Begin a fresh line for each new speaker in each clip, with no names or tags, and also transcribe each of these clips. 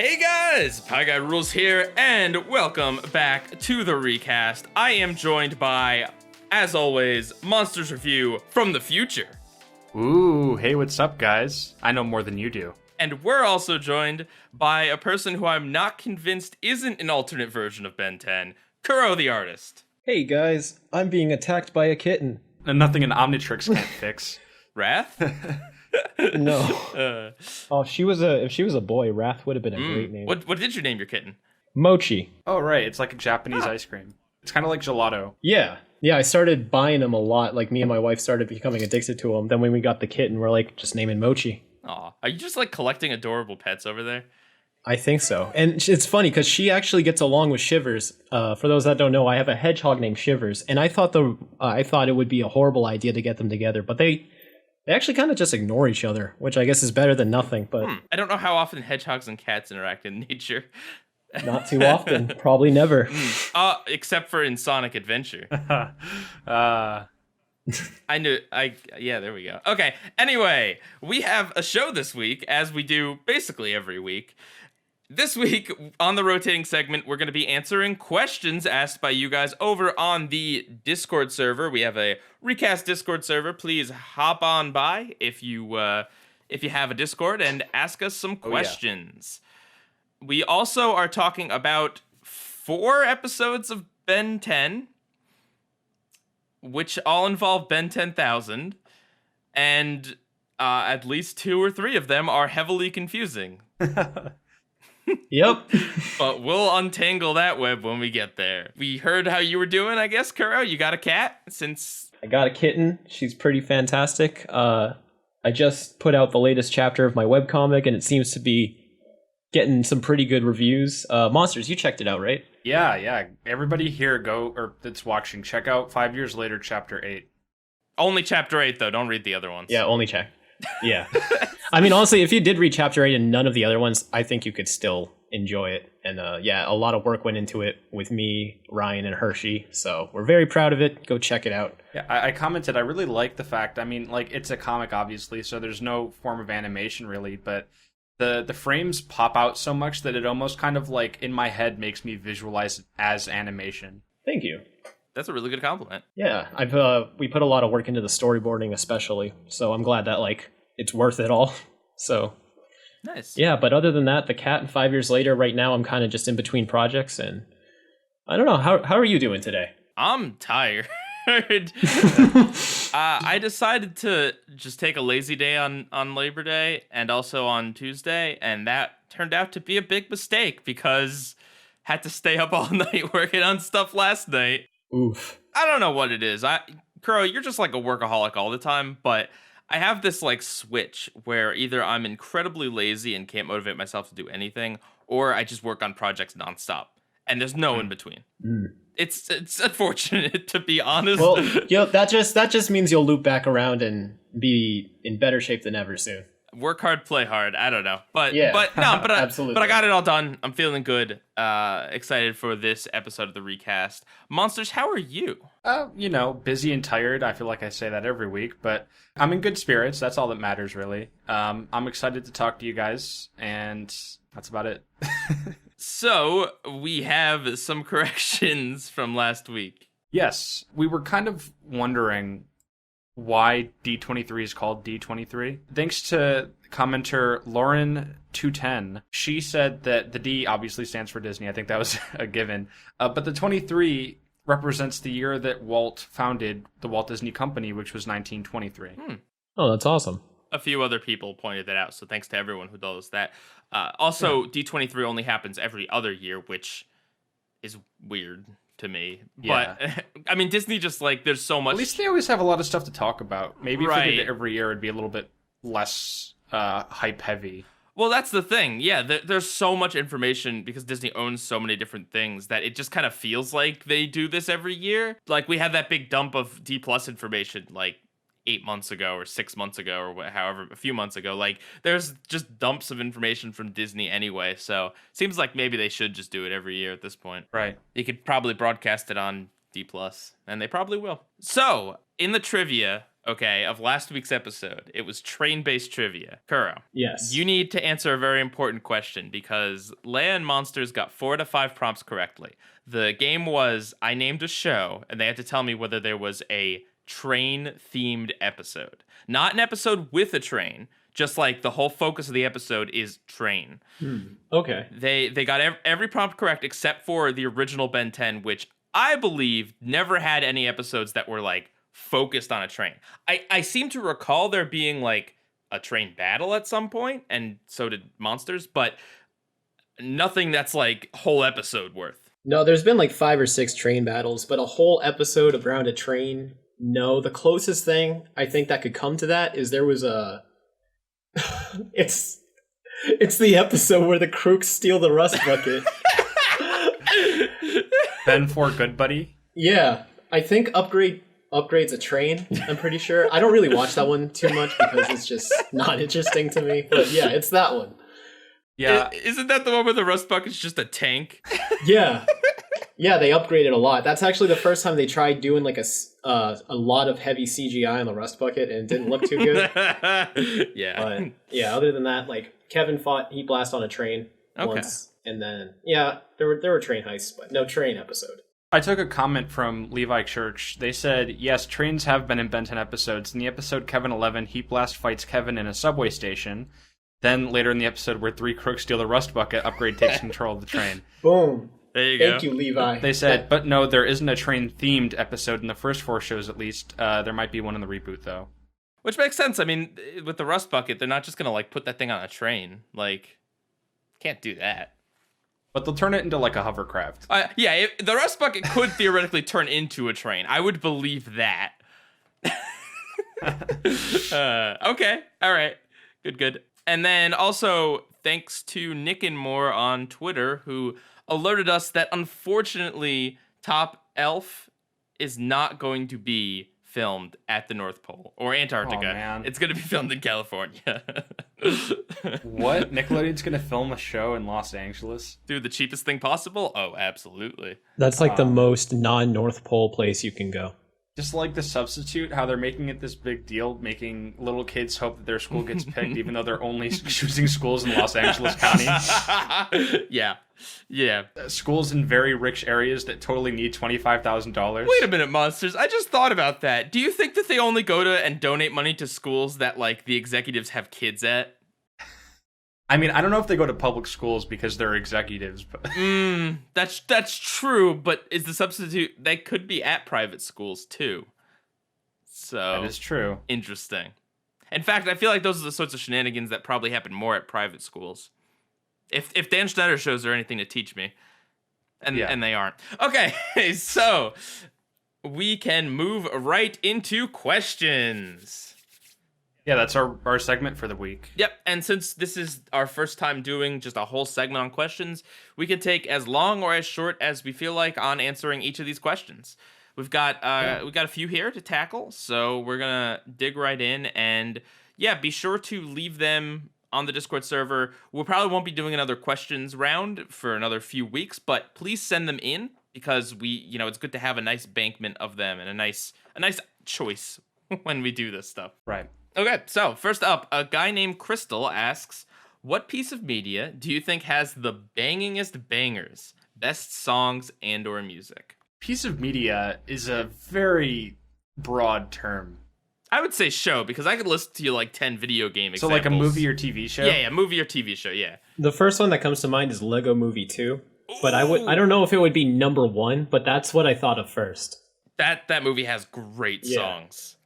Hey guys, PIEGUYRULZ here, and welcome back to the recast. I am joined by, as always, MonstersReview from the future.
Ooh, hey, what's up, guys? I know more than you do.
And we're also joined by a person who I'm not convinced isn't an alternate version of Ben 10, Kuro the Artist.
Hey guys, I'm being attacked by a kitten.
And nothing an Omnitrix can't fix.
Wrath?
No. If she was a boy, Wrath would have been a great name.
What did you name your kitten?
Mochi.
Oh, right, it's like a Japanese ice cream. It's kind of like gelato.
Yeah, I started buying them a lot. Like, me and my wife started becoming addicted to them. Then when we got the kitten, we're like, just name it Mochi.
Aw, are you just like collecting adorable pets over there?
I think so. And it's funny because she actually gets along with Shivers. For those that don't know, I have a hedgehog named Shivers, and I thought it would be a horrible idea to get them together, but they actually kind of just ignore each other, which I guess is better than nothing. But
I don't know how often hedgehogs and cats interact in nature.
Not too often. Probably never.
Except for in Sonic Adventure. Yeah, there we go. Okay, anyway, we have a show this week, as we do basically every week. This week, on the rotating segment, we're going to be answering questions asked by you guys over on the Discord server. We have a recast Discord server. Please hop on by if you have a Discord and ask us some questions. Yeah. We also are talking about 4 episodes of Ben 10, which all involve Ben 10,000, and at least 2 or 3 of them are heavily confusing.
Yep.
But we'll untangle that web when we get there. We heard how you were doing, I guess, Kuro. You got a cat since...
I got a kitten. She's pretty fantastic. I just put out the latest chapter of my webcomic, and it seems to be getting some pretty good reviews. Monsters, you checked it out, right?
Yeah. Everybody here that's watching, check out 5 Years Later, Chapter 8.
Only Chapter 8, though. Don't read the other ones.
Yeah, only check. Yeah. I mean, honestly, if you did read Chapter 8 and none of the other ones, I think you could still enjoy it. And a lot of work went into it with me, Ryan, and Hershey. So we're very proud of it. Go check it out.
Yeah, I commented, I really like the fact, I mean, like, it's a comic, obviously, so there's no form of animation, really, but the frames pop out so much that it almost kind of, like, in my head makes me visualize it as animation.
Thank you.
That's a really good compliment.
Yeah, we put a lot of work into the storyboarding especially, so I'm glad that, like, it's worth it all. So
nice. Yeah,
but other than that, the cat and 5 Years Later, right now I'm kind of just in between projects, and I don't know, how are you doing today?
I'm tired. I decided to just take a lazy day on Labor Day and also on Tuesday, and that turned out to be a big mistake because had to stay up all night working on stuff last night.
Oof.
I don't know what it is. Kuro, you're just like a workaholic all the time, but I have this like switch where either I'm incredibly lazy and can't motivate myself to do anything, or I just work on projects nonstop, and there's no in between. It's unfortunate, to be honest.
Well, that just means you'll loop back around and be in better shape than ever soon.
Work hard, play hard. I don't know, but
Absolutely.
But I got it all done. I'm feeling good. Excited for this episode of the recast. Monsters, how are you?
Busy and tired. I feel like I say that every week, but I'm in good spirits. That's all that matters, really. I'm excited to talk to you guys, and that's about it.
So we have some corrections from last week.
Yes, we were kind of wondering why D23 is called D23. Thanks to commenter Lauren210. She said that the D obviously stands for Disney. I think that was a given. But the 23 represents the year that Walt founded the Walt Disney Company, which was 1923.
Oh, that's awesome.
A few other people pointed that out, so thanks to everyone who does that. Also, D23 only happens every other year, which is weird to me.
Yeah.
But, I mean, Disney just, like, there's so much...
At least they always have a lot of stuff to talk about. Maybe if they did it every year, it'd be a little bit less hype-heavy.
Well, that's the thing. Yeah, there's so much information because Disney owns so many different things that it just kind of feels like they do this every year. Like, we had that big dump of D+ information, like, 8 months ago or 6 months ago or however, a few months ago. Like, there's just dumps of information from Disney anyway, so seems like maybe they should just do it every year at this point.
Right.
You could probably broadcast it on D+, and they probably will. So, in the trivia, okay, of last week's episode. It was train-based trivia. Kuro,
Yes.
you need to answer a very important question because Leia and Monsters got 4 to 5 prompts correctly. The game was I named a show, and they had to tell me whether there was a train-themed episode. Not an episode with a train, just like the whole focus of the episode is train.
Okay.
They got every prompt correct except for the original Ben 10, which I believe never had any episodes that were like focused on a train. I seem to recall there being like a train battle at some point, and so did Monsters, but nothing that's like whole episode worth.
No, there's been like 5 or 6 train battles, but a whole episode around a train. No, the closest thing I think that could come to that is there was a. it's the episode where the crooks steal the rust bucket.
Ben for Good Buddy.
Yeah, I think upgrades a train. I'm pretty sure. I don't really watch that one too much because it's just not interesting to me. But yeah, it's that one.
Yeah,
Isn't that the one where the rust bucket's just a tank?
Yeah. Yeah, they upgraded a lot. That's actually the first time they tried doing like a lot of heavy CGI on the rust bucket, and it didn't look too good.
Yeah.
But yeah, other than that, like Kevin fought Heat Blast on a train once, and then yeah, there were train heists, but no train episode.
I took a comment from Levi Church. They said, yes, trains have been in Ben 10 episodes. In the episode Kevin 11, Heat Blast fights Kevin in a subway station. Then later in the episode where 3 crooks steal the rust bucket, Upgrade takes control of the train.
Boom.
There you go.
Thank you, Levi.
They said, but no, there isn't a train-themed episode in the first 4 shows at least. There might be one in the reboot, though.
Which makes sense. I mean, with the rust bucket, they're not just going to like put that thing on a train. Like, can't do that.
But they'll turn it into like a hovercraft.
Yeah, the rust bucket could theoretically turn into a train. I would believe that. Okay. All right. Good. And then also, thanks to Nick and More on Twitter, who alerted us that unfortunately Top Elf is not going to be filmed at the North Pole or Antarctica.
Oh, man.
It's going to be filmed in California.
What? Nickelodeon's going to film a show in Los Angeles?
Dude, the cheapest thing possible? Oh, absolutely.
That's like the most non-North Pole place you can go.
Just like The Substitute, how they're making it this big deal, making little kids hope that their school gets picked, even though they're only choosing schools in Los Angeles County.
Yeah.
Schools in very rich areas that totally need $25,000.
Wait a minute, Monsters. I just thought about that. Do you think that they only go to and donate money to schools that, like, the executives have kids at?
I mean, I don't know if they go to public schools because they're executives, but
That's true, but is The Substitute... They could be at private schools, too. So...
that is true.
Interesting. In fact, I feel like those are the sorts of shenanigans that probably happen more at private schools. If Dan Schneider shows are anything to teach me. And they aren't. Okay, so... we can move right into questions.
Yeah, that's our segment for the week.
Yep, and since this is our first time doing just a whole segment on questions, we can take as long or as short as we feel like on answering each of these questions. We've got a few here to tackle, so we're gonna dig right in, and yeah, be sure to leave them on the Discord server. We probably won't be doing another questions round for another few weeks, but please send them in because it's good to have a nice bankment of them and a nice choice when we do this stuff.
Right.
Okay, so first up, a guy named Crystal asks, what piece of media do you think has the bangingest bangers, best songs and or music?
Piece of media is a very broad term.
I would say show, because I could list to you like 10 video game
So
examples.
like a movie or TV show?
Yeah, movie or TV show, yeah.
The first one that comes to mind is Lego Movie 2, but I don't know if it would be number 1, but that's what I thought of first.
That movie has great
Yeah.
songs.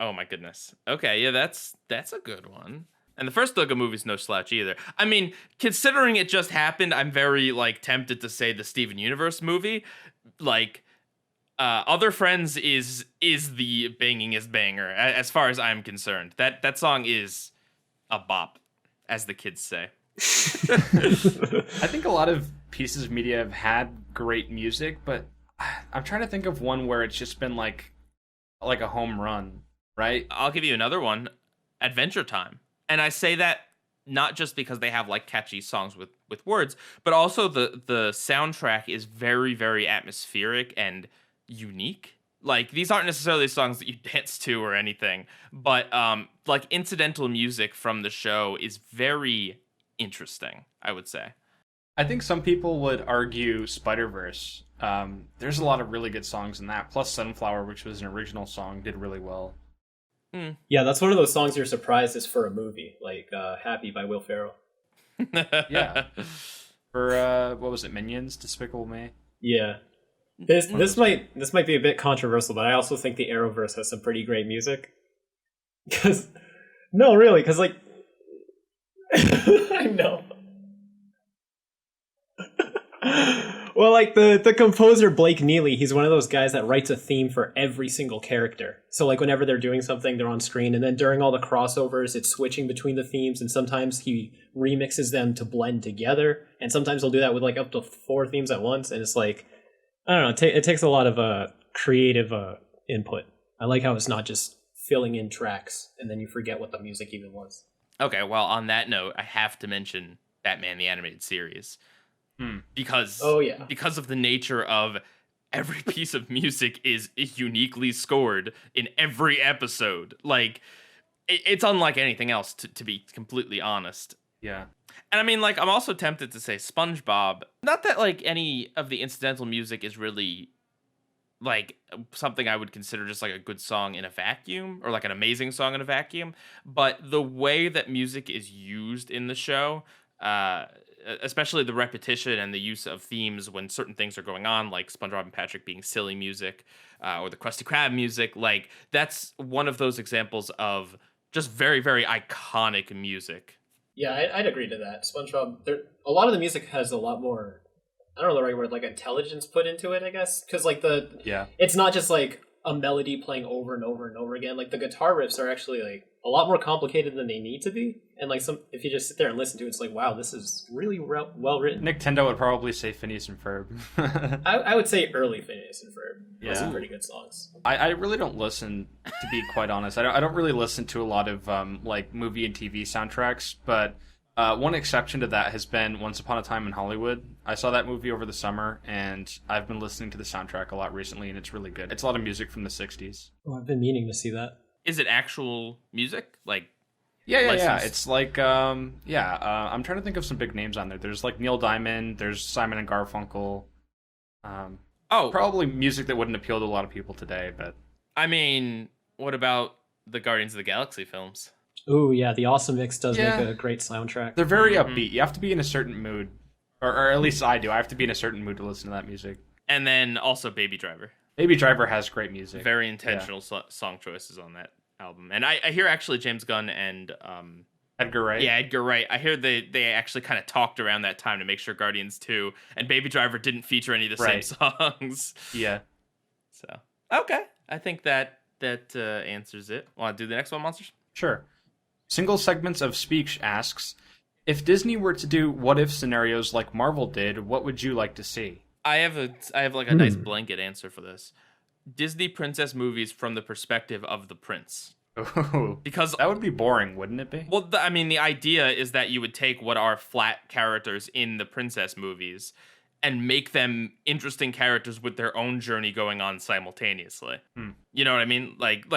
Oh my goodness. Okay, yeah, that's a good one. And the first Lego movie's no slouch either. I mean, considering it just happened, I'm very tempted to say the Steven Universe movie. Other Friends is the bangingest banger as far as I'm concerned. That song is a bop, as the kids say.
I think a lot of pieces of media have had great music, but I'm trying to think of one where it's just been like a home run. Right?
I'll give you another one, Adventure Time. And I say that not just because they have catchy songs with words, but also the soundtrack is very, very atmospheric and unique. Like, these aren't necessarily songs that you dance to or anything, but like incidental music from the show is very interesting, I would say.
I think some people would argue Spider-Verse. There's a lot of really good songs in that. Plus Sunflower, which was an original song, did really well.
Yeah, that's one of those songs you're surprised is for a movie, like Happy by Will Ferrell.
Yeah. For, what was it, Minions? Despicable Me?
Yeah. This might be a bit controversial, but I also think the Arrowverse has some pretty great music. No, really, because like I know. Well, like the composer Blake Neely, he's one of those guys that writes a theme for every single character. So like whenever they're doing something, they're on screen, and then during all the crossovers, it's switching between the themes, and sometimes he remixes them to blend together, and sometimes he'll do that with like up to 4 themes at once, and it's like, I don't know, it takes a lot of creative input. I like how it's not just filling in tracks, and then you forget what the music even was.
Okay, well, on that note, I have to mention Batman the Animated Series. Because because of the nature of every piece of music is uniquely scored in every episode. Like, it's unlike anything else, to be completely honest.
Yeah.
And I mean, like, I'm also tempted to say SpongeBob. Not that, like, any of the incidental music is really, like, something I would consider just, like, a good song in a vacuum, or, like, an amazing song in a vacuum, but the way that music is used in the show, especially the repetition and the use of themes when certain things are going on, like SpongeBob and Patrick being silly music, or the Krusty Krab music, like, that's one of those examples of just very, very iconic music.
Yeah, I'd agree to that. SpongeBob, a lot of the music has a lot more, I don't know the right word, like intelligence put into it, I guess. Because like it's not just like a melody playing over and over and over again. Like the guitar riffs are actually like a lot more complicated than they need to be. And like if you just sit there and listen to it, it's like, wow, this is really well written.
Nintendo would probably say Phineas and Ferb.
I would say early Phineas and Ferb.
Yeah.
Some pretty good songs.
I really don't listen, to be quite honest. I don't really listen to a lot of like movie and TV soundtracks, but one exception to that has been Once Upon a Time in Hollywood. I saw that movie over the summer, and I've been listening to the soundtrack a lot recently, and it's really good. It's a lot of music from the 60s.
Oh, I've been meaning to see that.
Is it actual music? Like,
yeah. It's like, I'm trying to think of some big names on there. There's like Neil Diamond, there's Simon and Garfunkel. Probably music that wouldn't appeal to a lot of people today, but...
I mean, what about the Guardians of the Galaxy films?
Ooh, yeah, the Awesome Mix does make a great soundtrack.
They're very upbeat. You have to be in a certain mood. Or at least I do. I have to be in a certain mood to listen to that music.
And then also Baby Driver.
Baby Driver has great music.
Very intentional song choices on that album. And I hear actually James Gunn and...
Edgar Wright?
Yeah, Edgar Wright. I hear they actually kind of talked around that time to make sure Guardians 2 and Baby Driver didn't feature any of the same songs.
Yeah.
So, okay. I think that answers it. Want to do the next one, Monsters?
Sure. Single Segments of Speech asks, if Disney were to do what-if scenarios like Marvel did, what would you like to see?
I have like a nice blanket answer for this. Disney princess movies from the perspective of the prince.
Ooh, because that would be boring, wouldn't it be?
Well, I mean, the idea is that you would take what are flat characters in the princess movies and make them interesting characters with their own journey going on simultaneously. You know what I mean? Like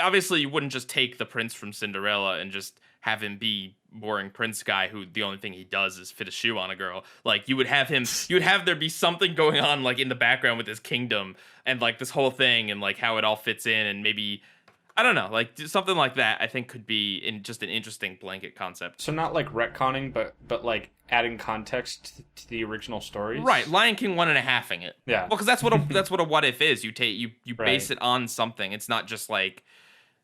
obviously you wouldn't just take the prince from Cinderella and just have him be boring prince guy who the only thing he does is fit a shoe on a girl. Like, you would have there be something going on like in the background with his kingdom and like this whole thing and like how it all fits in, and maybe, I don't know, like something like that I think could be just an interesting blanket concept.
So not like retconning, but like adding context to the original stories.
Right, Lion King 1.5ing it.
Yeah.
Well, because that's what a what if is. You base it on something. It's not just like,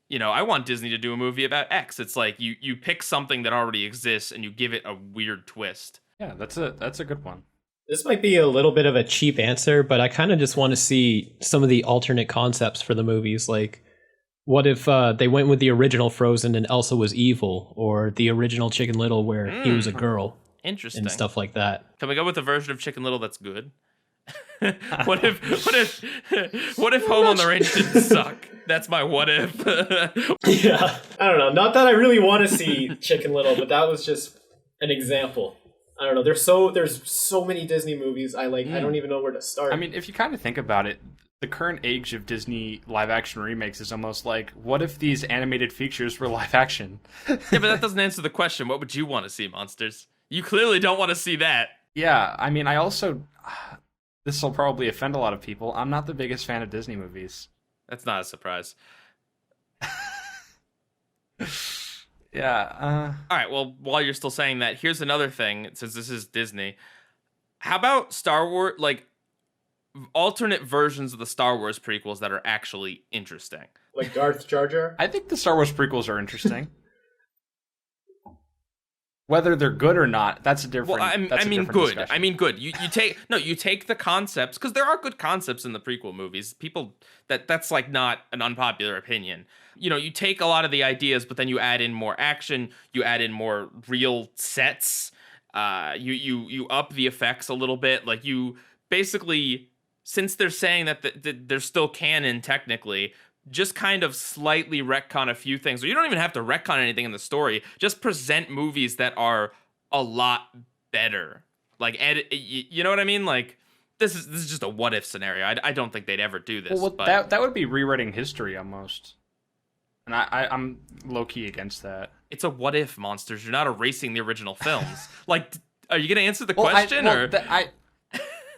you know, I want Disney to do a movie about X. It's like you pick something that already exists and you give it a weird twist.
Yeah, that's a good one.
This might be a little bit of a cheap answer, but I kind of just want to see some of the alternate concepts for the movies. Like, what if they went with the original Frozen and Elsa was evil, or the original Chicken Little where he was a girl?
Interesting.
And stuff like that.
Can we go with a version of Chicken Little that's good? what if Home on the Range didn't suck? That's my what if.
Yeah. I don't know. Not that I really want to see Chicken Little, but that was just an example. I don't know. There's so many Disney movies I like. I don't even know where to start.
I mean, if you kind of think about it, the current age of Disney live action remakes is almost like, what if these animated features were live action?
Yeah, but that doesn't answer the question. What would you want to see, Monsters? You clearly don't want to see that.
Yeah, I mean, I also... This will probably offend a lot of people. I'm not the biggest fan of Disney movies.
That's not a surprise.
Yeah.
All right, well, while you're still saying that, here's another thing, since this is Disney. How about Star Wars, like, alternate versions of the Star Wars prequels that are actually interesting?
Like Darth Jar Jar?
I think the Star Wars prequels are interesting. Whether they're good or not, that's a different.
Well, I mean, good.
Discussion.
I mean, good. You take the concepts, because there are good concepts in the prequel movies. People that's like not an unpopular opinion. You know, you take a lot of the ideas, but then you add in more action. You add in more real sets. You up the effects a little bit. Like you basically, since they're saying that they're still canon technically, just kind of slightly retcon a few things. Or you don't even have to retcon anything in the story. Just present movies that are a lot better. Like, you know what I mean? Like, this is just a what if scenario. I don't think they'd ever do this.
Well,
but
that would be rewriting history almost. And I'm low key against that.
it's a what if, Monsters. You're not erasing the original films. Like, are you gonna answer the question or?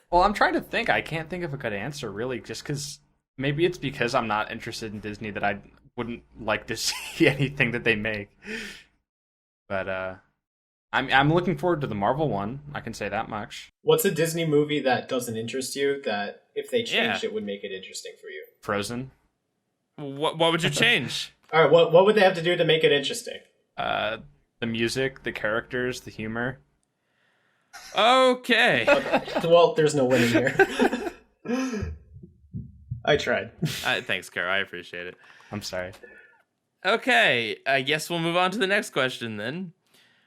Well, I'm trying to think. I can't think of a good answer really, just because. Maybe it's because I'm not interested in Disney that I wouldn't like to see anything that they make. But I'm looking forward to the Marvel one. I can say that much.
What's a Disney movie that doesn't interest you that if they changed it would make it interesting for you?
Frozen.
What would you change?
All right, what would they have to do to make it interesting?
The music, the characters, the humor.
Okay.
Well, there's no winning here. I tried.
Thanks, Kara. I appreciate it.
I'm sorry.
Okay, I guess we'll move on to the next question then.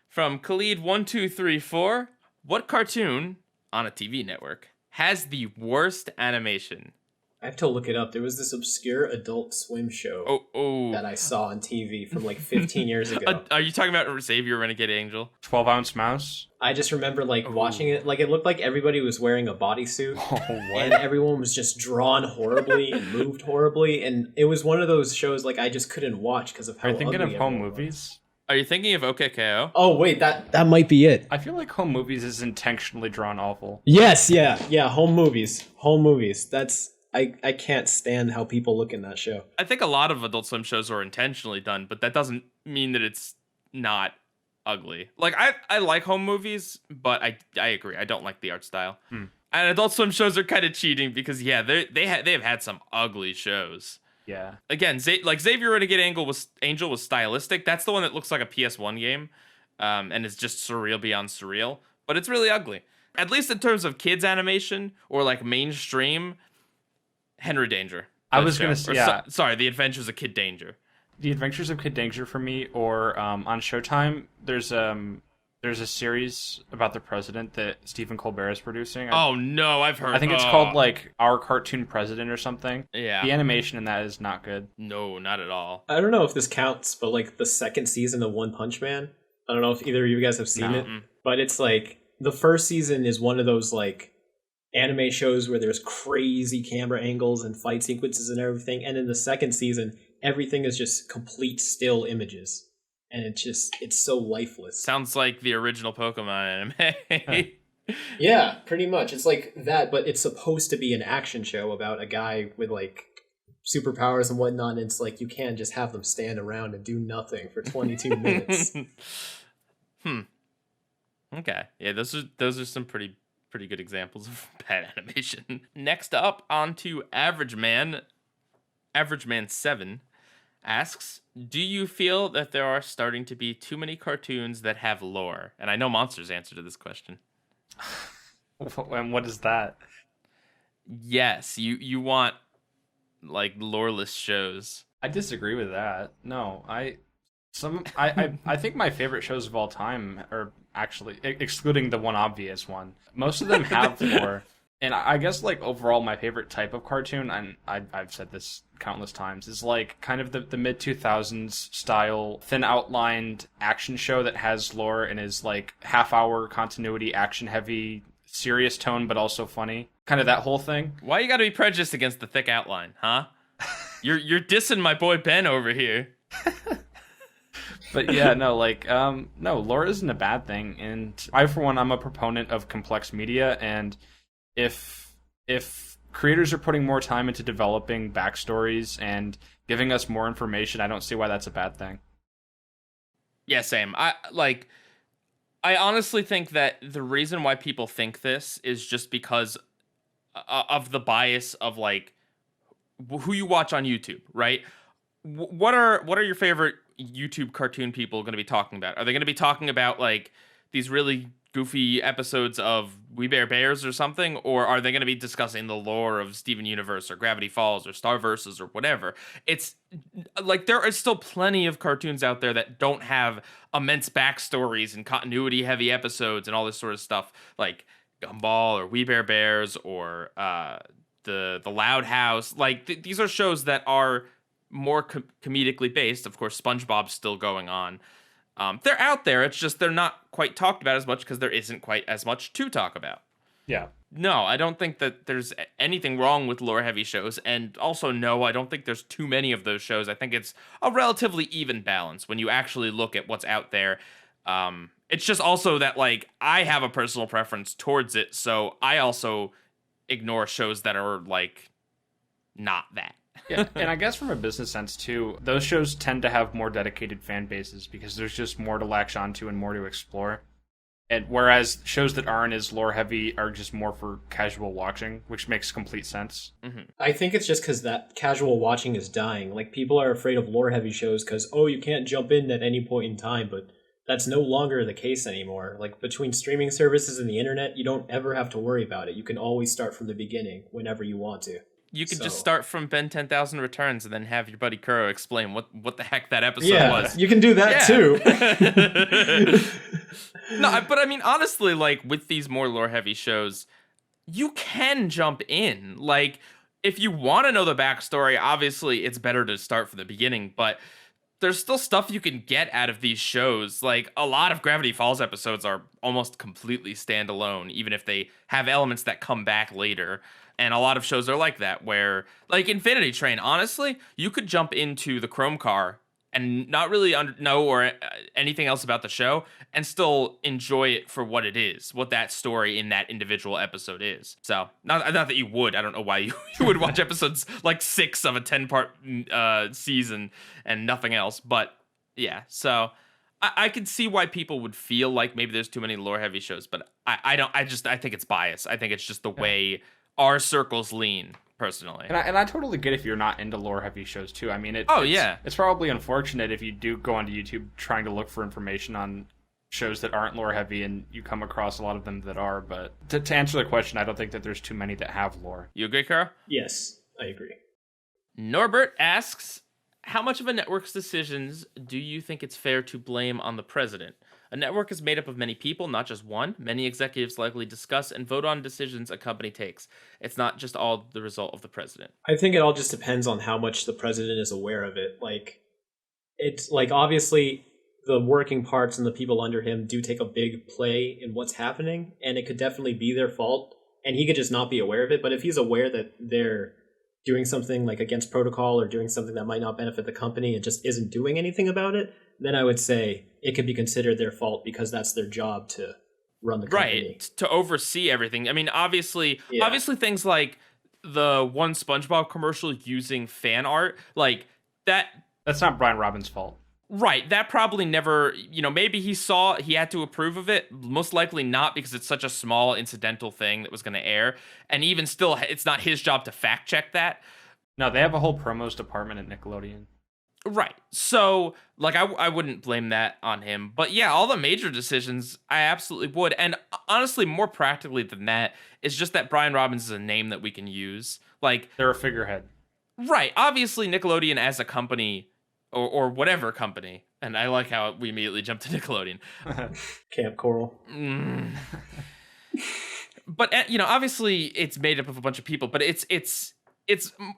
From Khalid1234, what cartoon on a TV network has the worst animation?
I have to look it up. There was this obscure Adult Swim show that I saw on TV from like 15 years ago.
Are you talking about Xavier Renegade Angel?
12-ounce mouse.
I just remember like watching it. Like it looked like everybody was wearing a bodysuit, and everyone was just drawn horribly and moved horribly. And it was one of those shows like I just couldn't watch because of how.
Are you thinking
ugly
of home
everyone
movies?
was.
Are you thinking of OKKO?
Oh wait, that might be it.
I feel like home movies is intentionally drawn awful.
Yes, yeah. Home movies. That's. I can't stand how people look in that show.
I think a lot of Adult Swim shows are intentionally done, but that doesn't mean that it's not ugly. Like I like home movies, but I agree. I don't like the art style. And Adult Swim shows are kind of cheating because they have had some ugly shows.
Yeah.
Again, like Xavier Renegade Angel was stylistic. That's the one that looks like a PS1 game, and is just surreal beyond surreal. But it's really ugly. At least in terms of kids animation or like mainstream. Henry Danger.
I was going to say, yeah.
Sorry, The Adventures of Kid Danger.
The Adventures of Kid Danger for me, or on Showtime, there's a series about the president that Stephen Colbert is producing.
Oh no, I've heard.
I think it's called like Our Cartoon President or something.
Yeah.
The animation in that is not good.
No, not at all.
I don't know if this counts, but like the second season of One Punch Man. I don't know if either of you guys have seen it, but it's like the first season is one of those like anime shows where there's crazy camera angles and fight sequences and everything, and in the second season everything is just complete still images, and it's so lifeless.
Sounds like the original Pokemon anime.
Yeah, pretty much. It's like that, but it's supposed to be an action show about a guy with like superpowers and whatnot, and it's like you can't just have them stand around and do nothing for 22 minutes.
Okay, yeah, those are some pretty good examples of bad animation. Next up, on to Average Man. Average Man 7 asks, do you feel that there are starting to be too many cartoons that have lore? And I know Monster's answer to this question.
And what is that?
Yes, you want like loreless shows.
I disagree with that. No, I think my favorite shows of all time are actually, excluding the one obvious one, most of them have lore. And I guess like overall my favorite type of cartoon, and I've said this countless times, is like kind of the mid-2000s style thin outlined action show that has lore and is like half-hour continuity action heavy serious tone but also funny. Kind of that whole thing.
Why you gotta be prejudiced against the thick outline, huh? You're dissing my boy Ben over here.
But yeah, no, like, no, lore isn't a bad thing. And I, for one, I'm a proponent of complex media. And if creators are putting more time into developing backstories and giving us more information, I don't see why that's a bad thing.
Yeah, same. I honestly think that the reason why people think this is just because of the bias of like who you watch on YouTube, right? What are your favorite YouTube cartoon people going to be talking about? Are they going to be talking about like these really goofy episodes of We Bare Bears or something, or are they going to be discussing the lore of Steven Universe or Gravity Falls or Starverses or whatever? It's like there are still plenty of cartoons out there that don't have immense backstories and continuity heavy episodes and all this sort of stuff, like Gumball or We Bare Bears or the Loud House. Like these are shows that are more comedically based. Of course, SpongeBob's still going on. They're out there. It's just they're not quite talked about as much because there isn't quite as much to talk about.
Yeah.
No, I don't think that there's anything wrong with lore-heavy shows. And also, no, I don't think there's too many of those shows. I think it's a relatively even balance when you actually look at what's out there. It's just also that, like, I have a personal preference towards it, so I also ignore shows that are, like, not that.
Yeah, and I guess from a business sense, too, those shows tend to have more dedicated fan bases because there's just more to latch onto and more to explore. And whereas shows that aren't as lore-heavy are just more for casual watching, which makes complete sense.
Mm-hmm.
I think it's just because that casual watching is dying. Like, people are afraid of lore-heavy shows because, oh, you can't jump in at any point in time, but that's no longer the case anymore. Like, between streaming services and the internet, you don't ever have to worry about it. You can always start from the beginning whenever you want to.
You could just start from Ben 10,000 Returns and then have your buddy Kuro explain what the heck that episode was.
Yeah, you can do that too.
No, but I mean, honestly, like, with these more lore-heavy shows, you can jump in. Like, if you want to know the backstory, obviously it's better to start from the beginning, but there's still stuff you can get out of these shows. Like, a lot of Gravity Falls episodes are almost completely standalone, even if they have elements that come back later. And a lot of shows are like that, where, like Infinity Train, honestly, you could jump into the Chrome Car and not really know or anything else about the show and still enjoy it for what it is, what that story in that individual episode is. So, not that you would. I don't know why you would watch episodes like 6 of a 10-part season and nothing else. But, yeah, so I could see why people would feel like maybe there's too many lore-heavy shows, but I think it's bias. I think it's just the way our circles lean, personally.
And I totally get if you're not into lore-heavy shows, too. I mean, it's probably unfortunate if you do go onto YouTube trying to look for information on shows that aren't lore-heavy and you come across a lot of them that are. But to answer the question, I don't think that there's too many that have lore.
You agree, Kara?
Yes, I agree.
Norbert asks, how much of a network's decisions do you think it's fair to blame on the president? A network is made up of many people, not just one. Many executives likely discuss and vote on decisions a company takes. It's not just all the result of the president.
I think it all just depends on how much the president is aware of it. Like, it's like, obviously the working parts and the people under him do take a big play in what's happening, and it could definitely be their fault, and he could just not be aware of it. But if he's aware that they're doing something like against protocol or doing something that might not benefit the company and just isn't doing anything about it, then I would say it could be considered their fault because that's their job to run the company.
Right, to oversee everything. I mean, obviously things like the one SpongeBob commercial using fan art, like that.
That's not Brian Robbins' fault.
Right, that probably never, maybe he had to approve of it. Most likely not, because it's such a small incidental thing that was going to air. And even still, it's not his job to fact check that.
No, they have a whole promos department at Nickelodeon.
Right. So, like, I wouldn't blame that on him. But yeah, all the major decisions, I absolutely would. And honestly, more practically than that, is just that Brian Robbins is a name that we can use. Like,
they're a figurehead.
Right. Obviously, Nickelodeon as a company, or whatever company, and I like how we immediately jumped to Nickelodeon.
Camp Coral.
But, obviously, it's made up of a bunch of people, but it's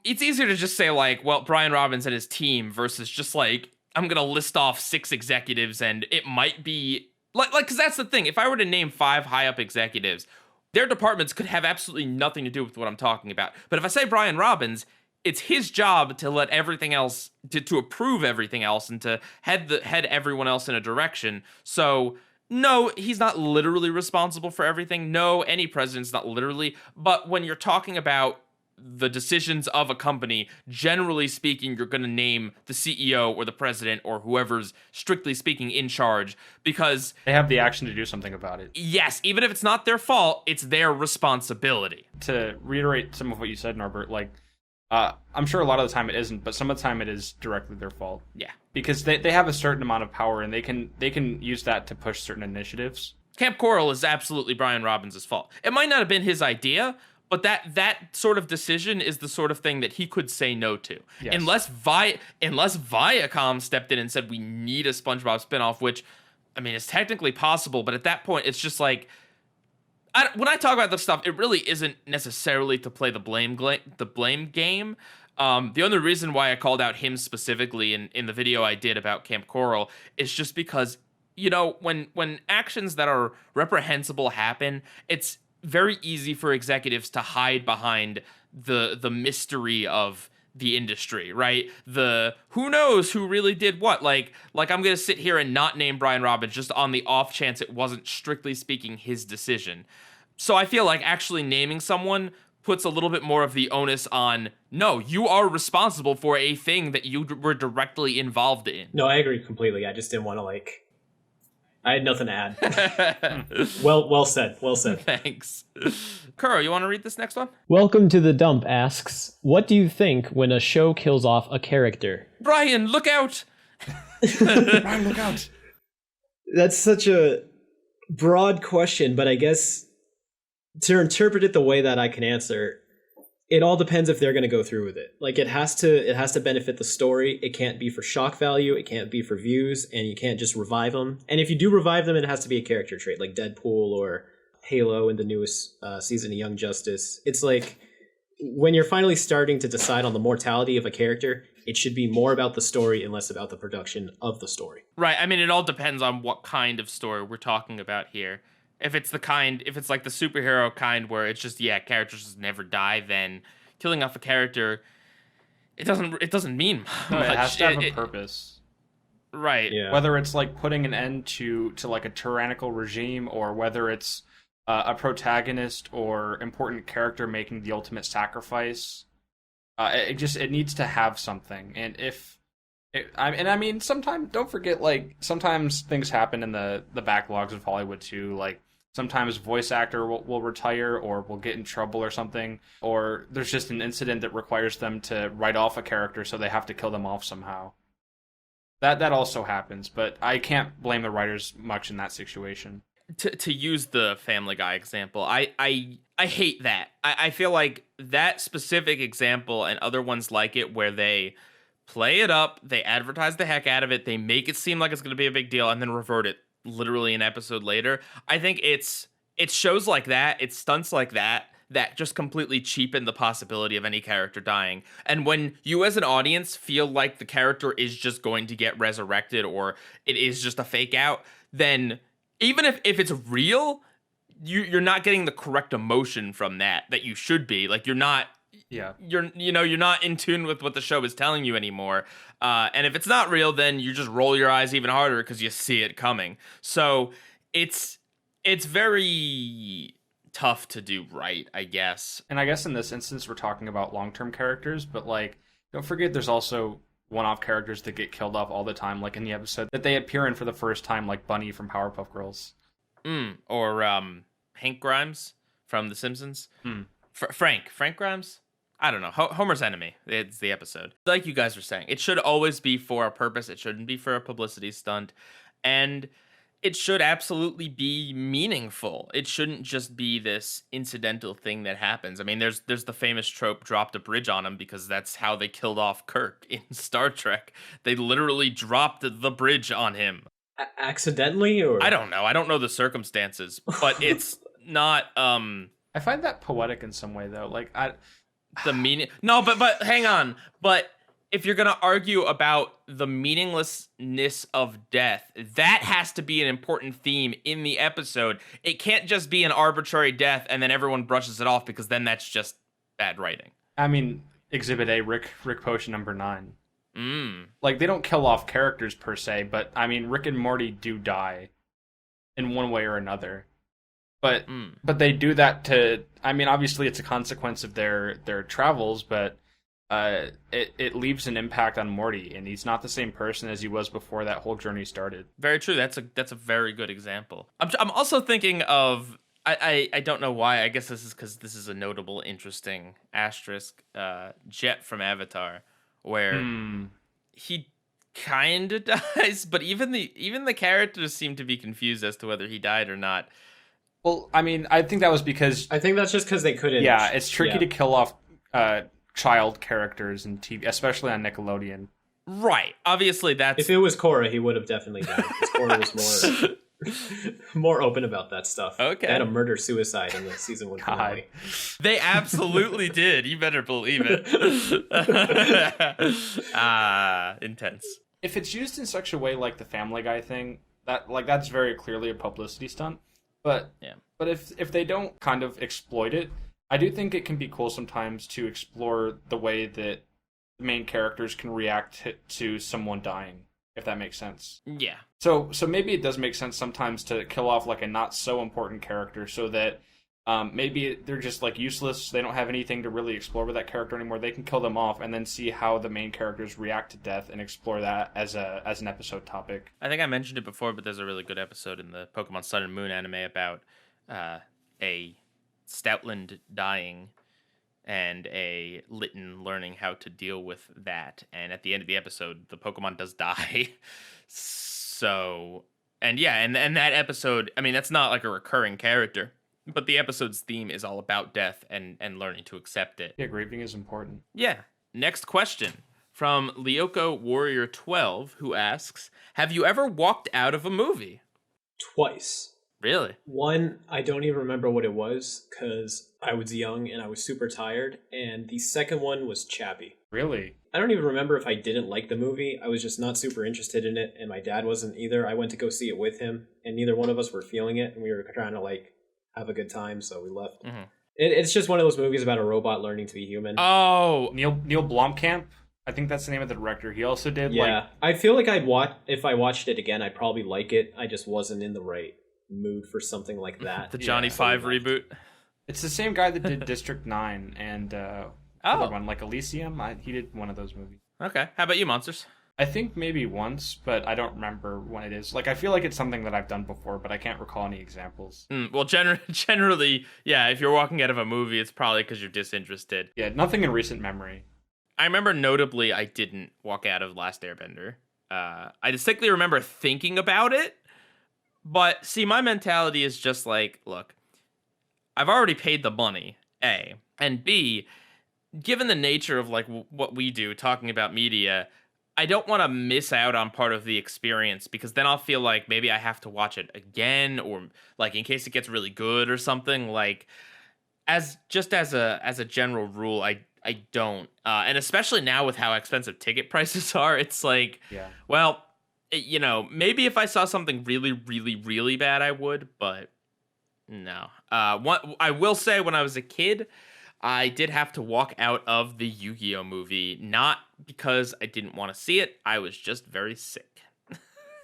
easier to just say, like, well, Brian Robbins and his team versus just, like, I'm going to list off 6 executives and it might be, like, because that's the thing. If I were to name 5 high-up executives, Their departments could have absolutely nothing to do with what I'm talking about. But if I say Brian Robbins, it's his job to let everything else, to approve everything else, and to head everyone else in a direction. So no, he's not literally responsible for everything. No, any president's not literally. But when you're talking about the decisions of a company, generally speaking, you're going to name the CEO or the president or whoever's strictly speaking in charge, because
They have the action to do something about it.
yes, even if it's not their fault, it's their responsibility.
To reiterate some of what you said, Norbert, like, I'm sure a lot of the time it isn't, but some of the time it is directly their fault.
Yeah.
Because they have a certain amount of power, and they can use that to push certain initiatives.
Camp Coral is absolutely Brian Robbins' fault. It might not have been his idea, but that sort of decision is the sort of thing that he could say no to.
Yes.
Unless Viacom stepped in and said, we need a SpongeBob spinoff, which, I mean, it's technically possible, but at that point, it's just like, when I talk about this stuff, it really isn't necessarily to play the blame game. The only reason why I called out him specifically in the video I did about Camp Coral is just because, you know, when actions that are reprehensible happen, it's very easy for executives to hide behind the mystery of the industry, right? The who knows who really did what. Like I'm gonna sit here and not name Brian Robbins just on the off chance it wasn't strictly speaking his decision. So I feel like actually naming someone puts a little bit more of the onus on, no, you are responsible for a thing that you were directly involved in.
No, I agree completely. I just didn't want to I had nothing to add. Well said. Well said.
Thanks. Kuro, you want to read this next one?
Welcome to the Dump asks, what do you think when a show kills off a character?
Brian, look out!
Brian, look out!
That's such a broad question, but I guess to interpret it the way that I can answer, it all depends if they're going to go through with it. Like, it has to benefit the story. It can't be for shock value. It can't be for views, and you can't just revive them. And if you do revive them, it has to be a character trait, like Deadpool or Halo in the newest season of Young Justice. It's like, when you're finally starting to decide on the mortality of a character, it should be more about the story and less about the production of the story.
Right. I mean, it all depends on what kind of story we're talking about here. If it's like the superhero kind where it's just, characters just never die, then killing off a character, it doesn't mean much.
It has to have a purpose.
Right.
Yeah.
Whether it's like putting an end to like a tyrannical regime, or whether it's a protagonist or important character making the ultimate sacrifice, it needs to have something. And sometimes, don't forget, like, sometimes things happen in the backlogs of Hollywood too. Like, sometimes voice actor will retire or will get in trouble or something, or there's just an incident that requires them to write off a character, so they have to kill them off somehow. That also happens, but I can't blame the writers much in that situation.
To use the Family Guy example, I hate that. I feel like that specific example and other ones like it, where they play it up, they advertise the heck out of it, they make it seem like it's going to be a big deal, and then revert it literally an episode later. I think it's shows like that, it's stunts like that just completely cheapen the possibility of any character dying. And when you as an audience feel like the character is just going to get resurrected or it is just a fake out, then even if it's real, you're not getting the correct emotion from that you should be. Like, you're not you're not in tune with what the show is telling you anymore. And if it's not real, then you just roll your eyes even harder because you see it coming. So it's very tough to do right, I guess.
And I guess in this instance, we're talking about long-term characters, but, like, don't forget there's also one-off characters that get killed off all the time, like in the episode that they appear in for the first time, like Bunny from Powerpuff Girls.
Or Hank Grimes from The Simpsons. Frank Grimes? I don't know. Homer's enemy. It's the episode. Like you guys were saying, it should always be for a purpose. It shouldn't be for a publicity stunt. And it should absolutely be meaningful. It shouldn't just be this incidental thing that happens. I mean, there's the famous trope, dropped a bridge on him, because that's how they killed off Kirk in Star Trek. They literally dropped the bridge on him.
Accidentally? Or
I don't know. I don't know the circumstances, but it's not...
I find that poetic in some way, though. Like,
the meaning... No, but hang on. But if you're gonna argue about the meaninglessness of death, that has to be an important theme in the episode. It can't just be an arbitrary death and then everyone brushes it off, because then that's just bad writing.
I mean, Exhibit A, Rick Potion number 9. Like, they don't kill off characters per se, but I mean, Rick and Morty do die in one way or another. But they do that to, I mean, obviously it's a consequence of their travels, but it leaves an impact on Morty, and he's not the same person as he was before that whole journey started.
Very true. That's a very good example. I'm also thinking of, I don't know why. I guess this is because this is a notable, interesting asterisk. Jet from Avatar, where he kind of dies, but even the characters seem to be confused as to whether he died or not.
Well, I mean, I think that was because...
I think that's just because they couldn't...
Yeah, it's tricky to kill off child characters in TV, especially on Nickelodeon.
Right. Obviously, that's...
If it was Korra, he would have definitely died, because Korra was more open about that stuff.
Okay.
They had a murder-suicide in the season 1 finale.
They absolutely did. You better believe it. Intense.
If it's used in such a way like the Family Guy thing, that's very clearly a publicity stunt. But if they don't kind of exploit it, I do think it can be cool sometimes to explore the way that the main characters can react to someone dying, if that makes sense.
Yeah.
So maybe it does make sense sometimes to kill off like a not so important character, so that maybe they're just like useless. They don't have anything to really explore with that character anymore. They can kill them off and then see how the main characters react to death and explore that as an episode topic.
I think I mentioned it before, but there's a really good episode in the Pokemon Sun and Moon anime about a Stoutland dying and a Litten learning how to deal with that. And at the end of the episode, the Pokemon does die. So, and that episode, I mean, that's not like a recurring character, but the episode's theme is all about death and learning to accept it.
Yeah, grieving is important.
Yeah. Next question from Lyoko Warrior 12, who asks, have you ever walked out of a movie?
Twice.
Really?
One, I don't even remember what it was, because I was young and I was super tired. And the second one was Chappie.
Really?
I don't even remember if I didn't like the movie. I was just not super interested in it, and my dad wasn't either. I went to go see it with him, and neither one of us were feeling it, and we were trying to, like, have a good time, so we left.
Mm-hmm.
It's just one of those movies about a robot learning to be human.
Oh,
Neil Blomkamp? I think that's the name of the director. He also did,
I feel like if I watched it again, I'd probably like it. I just wasn't in the right mood for something like that.
The Johnny 5 reboot.
It's the same guy that did District 9 and other one, like Elysium. He did one of those movies.
Okay. How about you, Monsters?
I think maybe once, but I don't remember when it is. Like, I feel like it's something that I've done before, but I can't recall any examples.
Well, generally, yeah, if you're walking out of a movie, it's probably because you're disinterested.
Yeah, nothing in recent memory.
I remember notably I didn't walk out of Last Airbender. I distinctly remember thinking about it, but see, my mentality is just like, look, I've already paid the money, A, and B, given the nature of like what we do, talking about media, I don't want to miss out on part of the experience, because then I'll feel like maybe I have to watch it again, or like in case it gets really good or something. Like, as a general rule, I don't, and especially now with how expensive ticket prices are, it's like, well, maybe if I saw something really, really, really bad, I would, but no. I will say, when I was a kid, I did have to walk out of the Yu-Gi-Oh movie, not because I didn't want to see it. I was just very sick.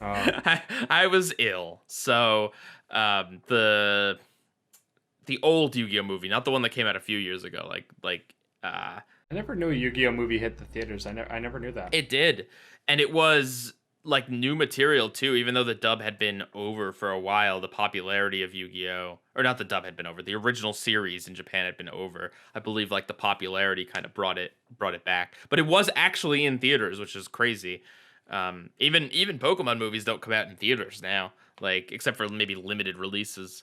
I was ill. So the old Yu-Gi-Oh movie, not the one that came out a few years ago. I
never knew a Yu-Gi-Oh movie hit the theaters. I never knew that.
It did, and it was like new material too, even though the dub had been over for a while. The popularity of Yu-Gi-Oh, or not the dub had been over, the original series in Japan had been over. I believe like the popularity kind of brought it back, but it was actually in theaters, which is crazy. Even Pokemon movies don't come out in theaters now, like except for maybe limited releases.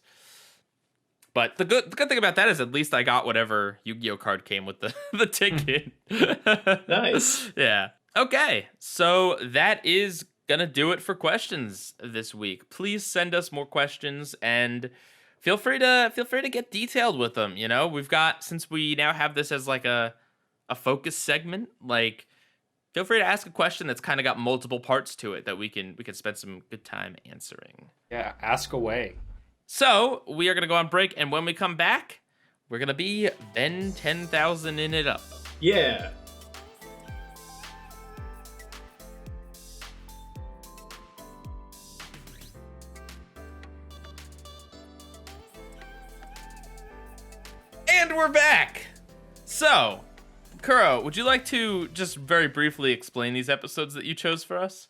But the good thing about that is at least I got whatever Yu-Gi-Oh card came with the ticket.
Nice.
Yeah. Okay, so that is gonna do it for questions this week. Please send us more questions, and feel free to get detailed with them. We've got, since we now have this as like a focus segment, like, feel free to ask a question that's kind of got multiple parts to it that we can spend some good time answering.
Yeah, ask away.
So we are going to go on break, and when we come back, we're going to be Ben 10,000 in it up.
Yeah.
And we're back! So, Kuro, would you like to just very briefly explain these episodes that you chose for us?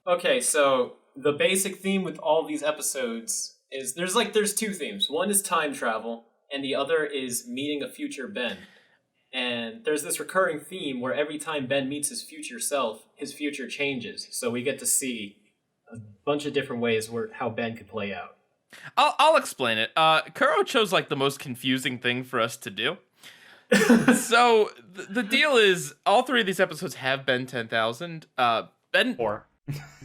Okay, so the basic theme with all these episodes is there's two themes. One is time travel, and the other is meeting a future Ben. And there's this recurring theme where every time Ben meets his future self, his future changes. So we get to see a bunch of different ways how Ben could play out.
I'll explain it. Kuro chose like the most confusing thing for us to do. So the deal is, all three of these episodes have Ben 10,000. Ben
4.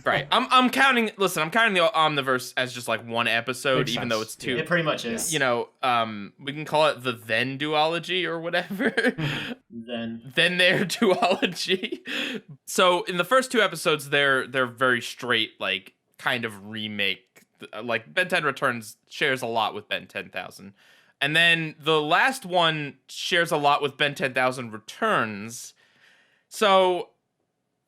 Right. I'm counting. Listen, I'm counting the Omni-Verse as just like one episode,
Makes
even
sense.
though it's two.
It pretty much is.
You know, we can call it the then duology or whatever.
Then
their duology. So in the first two episodes, they're very straight, like kind of remake. Like Ben 10 Returns shares a lot with Ben 10,000, and then the last one shares a lot with Ben 10,000 Returns. So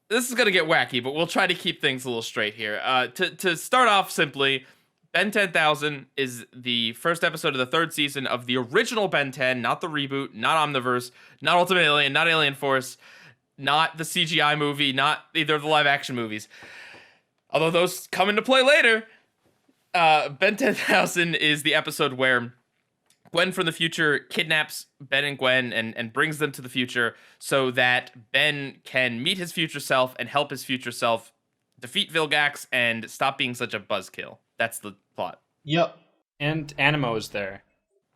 this is gonna get wacky, but we'll try to keep things a little straight here. To start off simply, Ben 10,000 is the first episode of the third season of the original Ben 10, not the reboot, not Omniverse, not Ultimate Alien, not Alien Force, not the CGI movie, not either of the live action movies. Although those come into play later. Ben 10,000 is the episode where Gwen from the future kidnaps Ben and Gwen and brings them to the future so that Ben can meet his future self and help his future self defeat Vilgax and stop being such a buzzkill. That's the plot.
Yep.
And Animo is there.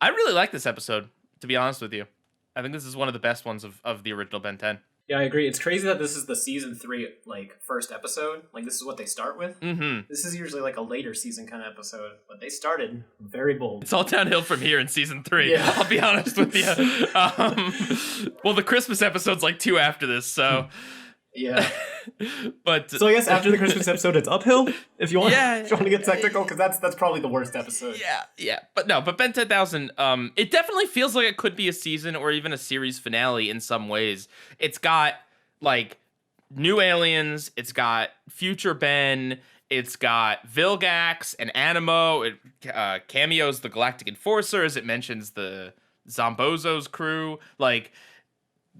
I really like this episode, to be honest with you. I think this is one of the best ones of the original Ben 10.
Yeah, I agree. It's crazy that this is the season 3, first episode. This is what they start with.
Mm-hmm.
This is usually a later season kind of episode, but they started very bold.
It's all downhill from here in season 3.
Yeah.
I'll be honest with you. Well, the Christmas episode's 2 after this, so...
Yeah.
But
So I guess after the Christmas episode, it's uphill, if you want,
Yeah.
if you want to get technical, because that's probably the worst episode.
yeah. But Ben 10,000, it definitely feels like it could be a season or even a series finale in some ways. It's got, new aliens, it's got future Ben, it's got Vilgax and Animo, it cameos the Galactic Enforcers, it mentions the Zombozo's crew,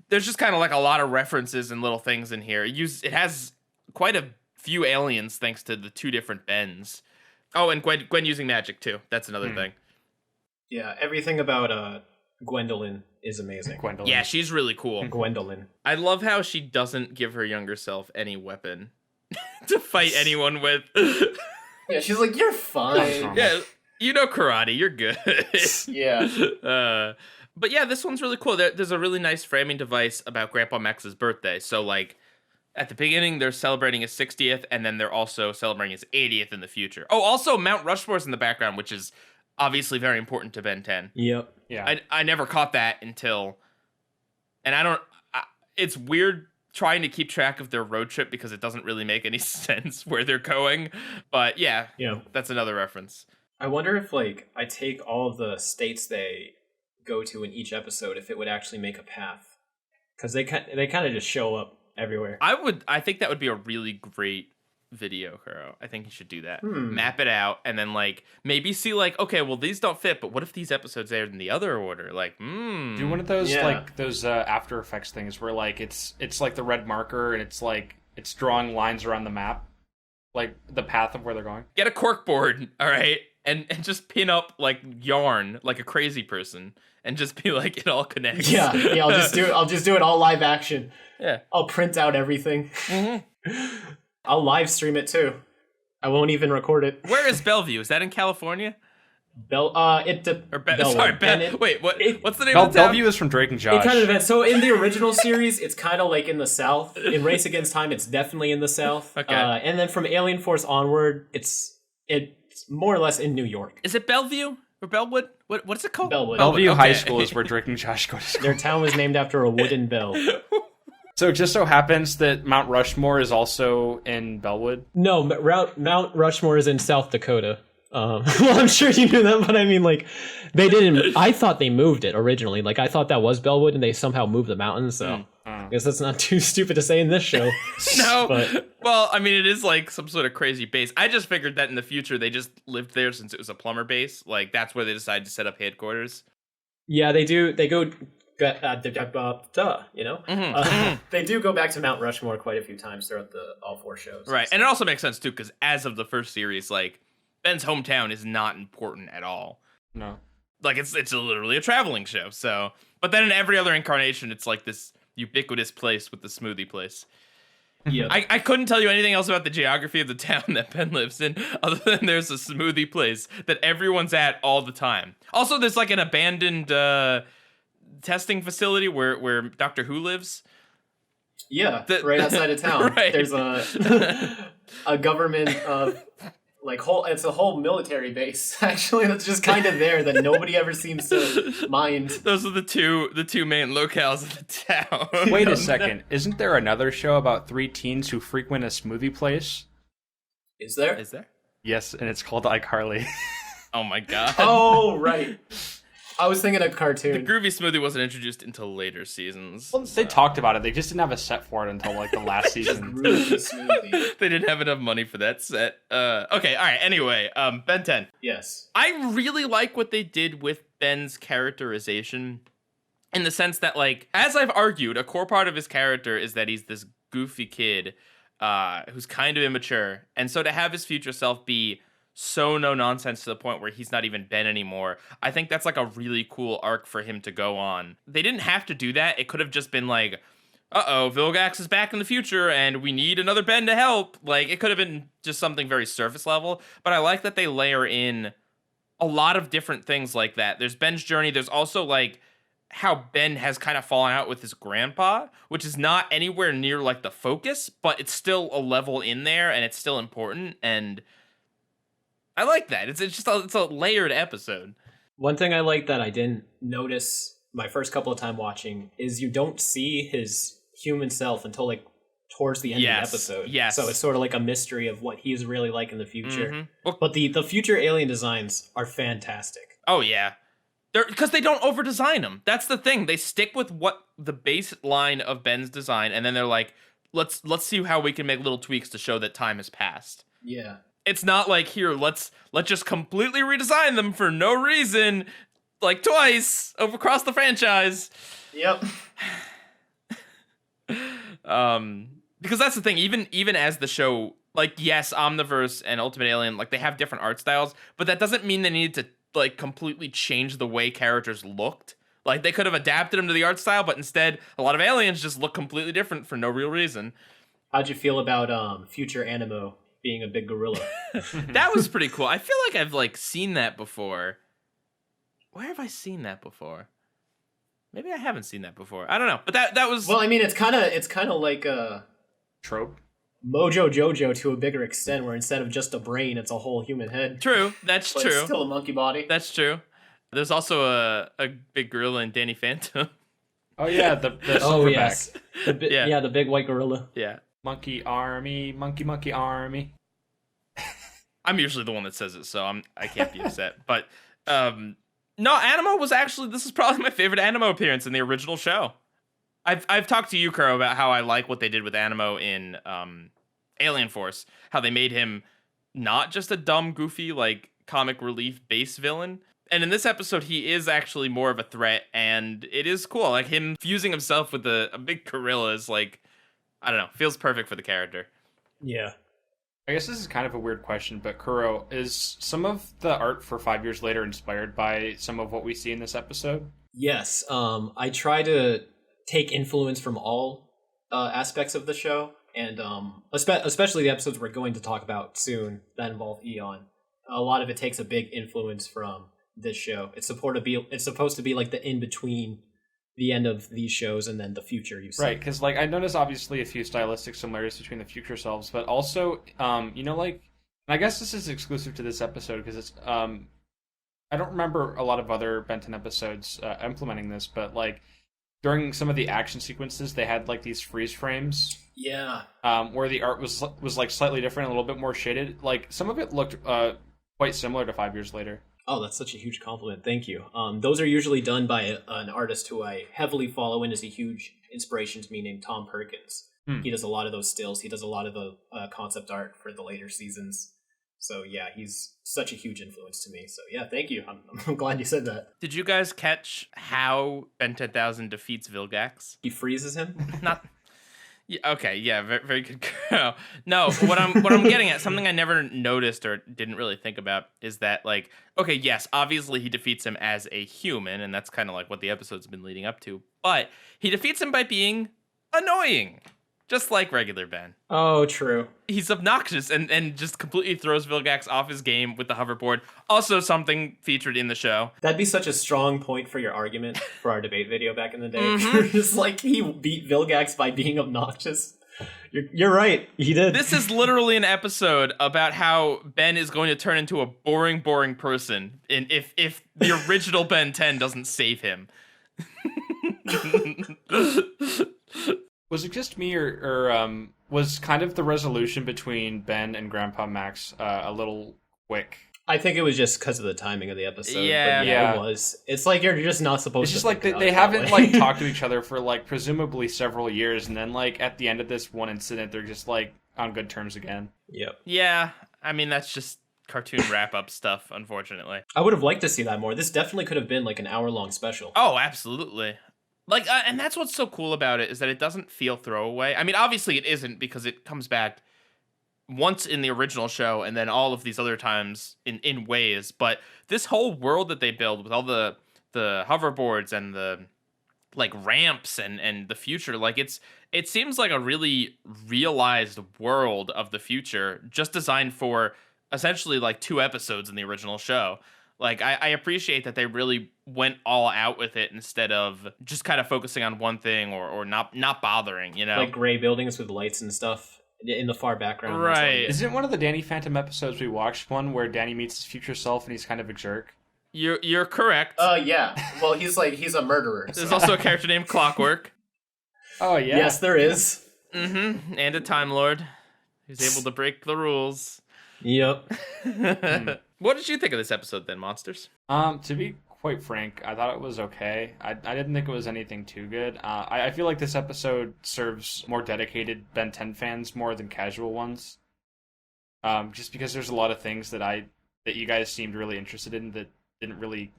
there's just kind of a lot of references and little things in here. It has quite a few aliens thanks to the two different Bens. Oh, and Gwen using magic too. That's another thing.
Yeah, everything about Gwendolyn is amazing.
Gwendolyn.
Yeah, she's really cool.
Gwendolyn.
I love how she doesn't give her younger self any weapon to fight anyone with.
Yeah, she's like, you're fine.
Yeah, you know karate, you're good.
Yeah.
But yeah, this one's really cool. There's a really nice framing device about Grandpa Max's birthday. So at the beginning, they're celebrating his 60th, and then they're also celebrating his 80th in the future. Oh, also Mount Rushmore's in the background, which is obviously very important to Ben 10.
Yep.
Yeah.
I never caught that until, and it's weird trying to keep track of their road trip because it doesn't really make any sense where they're going. But yeah, that's another reference.
I wonder if I take all of the states they go to in each episode, if it would actually make a path, because they kind of just show up everywhere.
I think that would be a really great video, Kuro. I think you should do that. Map it out, and then maybe see okay, well these don't fit, but what if these episodes aired in the other order?
Do one of those those After Effects things where it's the red marker and it's drawing lines around the map, the path of where they're going.
Get a cork board, all right, and just pin up yarn like a crazy person. And just be it all connects.
Yeah. I'll just do it all live action.
Yeah.
I'll print out everything. Mm-hmm. I'll live stream it too. I won't even record it.
Where is Bellevue? Is that in California?
Wait,
what's the name of the town?
Bellevue is from Drake and Josh.
It kind of depends. So in the original series, it's kind of in the South. In Race Against Time, it's definitely in the South.
Okay.
And then from Alien Force onward, it's more or less in New York.
Is it Bellevue or Bellwood? What's it called?
Bellwood.
Bellevue
Okay.
High School is where Drake and Josh go to school.
Their town was named after a wooden bell.
So it just so happens that Mount Rushmore is also in Bellwood.
No, Mount Rushmore is in South Dakota. Well, I'm sure you knew that, but I mean, like, they didn't. I thought they moved it originally. Like, I thought that was Bellwood, and they somehow moved the mountains. So I guess that's not too stupid to say in this show.
No,
but
well, I mean, it is like some sort of crazy base. I just figured that in the future they just lived there since it was a plumber base. Like, that's where they decided to set up headquarters.
yeah, they do. They go. You know, they do go back to Mount Rushmore quite a few times throughout all 4 shows.
Right, and it also makes sense too because as of the first series, like Ben's hometown is not important at all.
No,
like it's literally a traveling show. So, but then in every other incarnation, it's like this ubiquitous place with the smoothie place.
Yeah,
I couldn't tell you anything else about the geography of the town that Ben lives in, other than there's a smoothie place that everyone's at all the time. Also, there's like an abandoned testing facility where Doctor Who lives.
Yeah, right outside of town.
Right.
There's a government it's a whole military base actually that's just kind of there that nobody ever seems to mind.
Those are the two main locales of the town.
wait a second. Isn't there another show about 3 teens who frequent a smoothie place?
Is there?
Is there?
Yes, and it's called iCarly.
Oh my god.
Oh, right. I was thinking a cartoon.
The groovy smoothie wasn't introduced until later seasons.
Well, they talked about it. They just didn't have a set for it until like the last season.
Groovy smoothie.
They didn't have enough money for that set. Okay, all right. Anyway, Ben 10.
Yes.
I really like what they did with Ben's characterization in the sense that, like, as I've argued, a core part of his character is that he's this goofy kid who's kind of immature. And so to have his future self be so no nonsense to the point where he's not even Ben anymore, I think that's like a really cool arc for him to go on. They didn't have to do that. It could have just been like, Vilgax is back in the future and we need another Ben to help. Like, it could have been just something very surface level, but I like that they layer in a lot of different things like that. There's Ben's journey. There's also like how Ben has kind of fallen out with his grandpa, which is not anywhere near like the focus, but it's still a level in there and it's still important. And I like that. It's a layered episode.
One thing I like that I didn't notice my first couple of time watching is you don't see his human self until like towards the end of the episode.
Yes.
So it's sort of like a mystery of what he's really like in the future.
Mm-hmm. Well,
but the future alien designs are fantastic.
Oh yeah. Because they don't over design them. That's the thing. They stick with what the baseline of Ben's design, and then they're like, let's see how we can make little tweaks to show that time has passed.
Yeah.
It's not like, here, let's just completely redesign them for no reason, like twice across the franchise.
Yep.
Because that's the thing. Even as the show, like, yes, Omni-Verse and Ultimate Alien, like, they have different art styles, but that doesn't mean they need to like completely change the way characters looked. Like, they could have adapted them to the art style, but instead a lot of aliens just look completely different for no real reason.
How'd you feel about future Animo being a big gorilla?
That was pretty cool. I feel like I've like seen that before. Where have I seen that before? Maybe I haven't seen that before. I don't know. But that was,
well, I mean, it's kind of like a
trope.
Mojo Jojo to a bigger extent, where instead of just a brain, it's a whole human head.
True. That's
but
true.
It's still a monkey body.
That's true. There's also a big gorilla in Danny Phantom.
Oh yeah, the
oh
silverback.
yes, the big white gorilla.
Yeah.
Monkey army, monkey army.
I'm usually the one that says it, so I can't be upset. But no, Animo was actually, this is probably my favorite Animo appearance in the original show. I've talked to you, Kuro, about how I like what they did with Animo in Alien Force. How they made him not just a dumb, goofy, like, comic relief base villain. And in this episode, he is actually more of a threat, and it is cool. Like, him fusing himself with a big gorilla is, like, I don't know, feels perfect for the character.
Yeah.
I guess this is kind of a weird question, but Kuro, is some of the art for 5 years later inspired by some of what we see in this episode?
Yes. I try to take influence from all aspects of the show, and especially the episodes we're going to talk about soon that involve Eon. A lot of it takes a big influence from this show. It's supposed to be like the in between the end of these shows and then the future. You see,
right? Because like I noticed obviously a few stylistic similarities between the future selves, but also like, and I guess this is exclusive to this episode because it's I don't remember a lot of other Benton episodes implementing this, but like during some of the action sequences, they had like these freeze frames.
Yeah.
Where the art was like slightly different, a little bit more shaded. Like some of it looked quite similar to 5 years later.
Oh, that's such a huge compliment. Thank you. Those are usually done by an artist who I heavily follow and is a huge inspiration to me, named Tom Perkins. He does a lot of those stills. He does a lot of the concept art for the later seasons. So yeah, he's such a huge influence to me. So yeah, thank you. I'm glad you said that.
Did you guys catch how Ben 10,000 defeats Vilgax?
He freezes him?
Not. Yeah, okay, yeah, very, very good. No, what I'm getting at, something I never noticed or didn't really think about is that, like, okay, yes, obviously he defeats him as a human, and that's kind of like what the episode's been leading up to. But he defeats him by being annoying, just like regular Ben.
Oh, true.
He's obnoxious and just completely throws Vilgax off his game with the hoverboard. Also something featured in the show.
That'd be such a strong point for your argument for our debate video back in the day. It's like he beat Vilgax by being obnoxious. You're right. He did.
This is literally an episode about how Ben is going to turn into a boring person, and if the original Ben 10 doesn't save him.
Was it just me, or was kind of the resolution between Ben and Grandpa Max a little quick?
I think it was just because of the timing of the episode.
Yeah.
But yeah, it was. It's like you're just not supposed
It's
to.
just like
think
they
about it
haven't
that way.
like talked to each other for like presumably several years, and then like at the end of this one incident, they're just like on good terms again.
Yep.
Yeah, I mean, that's just cartoon wrap-up stuff, unfortunately.
I would have liked to see that more. This definitely could have been like an hour-long special.
Oh, absolutely. Like, and that's what's so cool about it, is that it doesn't feel throwaway. I mean, obviously it isn't, because it comes back once in the original show and then all of these other times in ways. But this whole world that they build with all the hoverboards and the like ramps and the future, like it seems like a really realized world of the future, just designed for essentially like 2 episodes in the original show. Like, I appreciate that they really went all out with it instead of just kind of focusing on one thing or not bothering, you know?
Like gray buildings with lights and stuff in the far background.
Right.
Isn't one of the Danny Phantom episodes we watched one where Danny meets his future self and he's kind of a jerk?
You're correct.
Yeah. Well, he's a murderer.
There's also a character named Clockwork.
Oh, yeah.
Yes, there is.
Mm-hmm. And a Time Lord who's able to break the rules.
Yep.
What did you think of this episode then, Monsters?
To be quite frank, I thought it was okay. I didn't think it was anything too good. I feel like this episode serves more dedicated Ben 10 fans more than casual ones. Just because there's a lot of things that you guys seemed really interested in that didn't really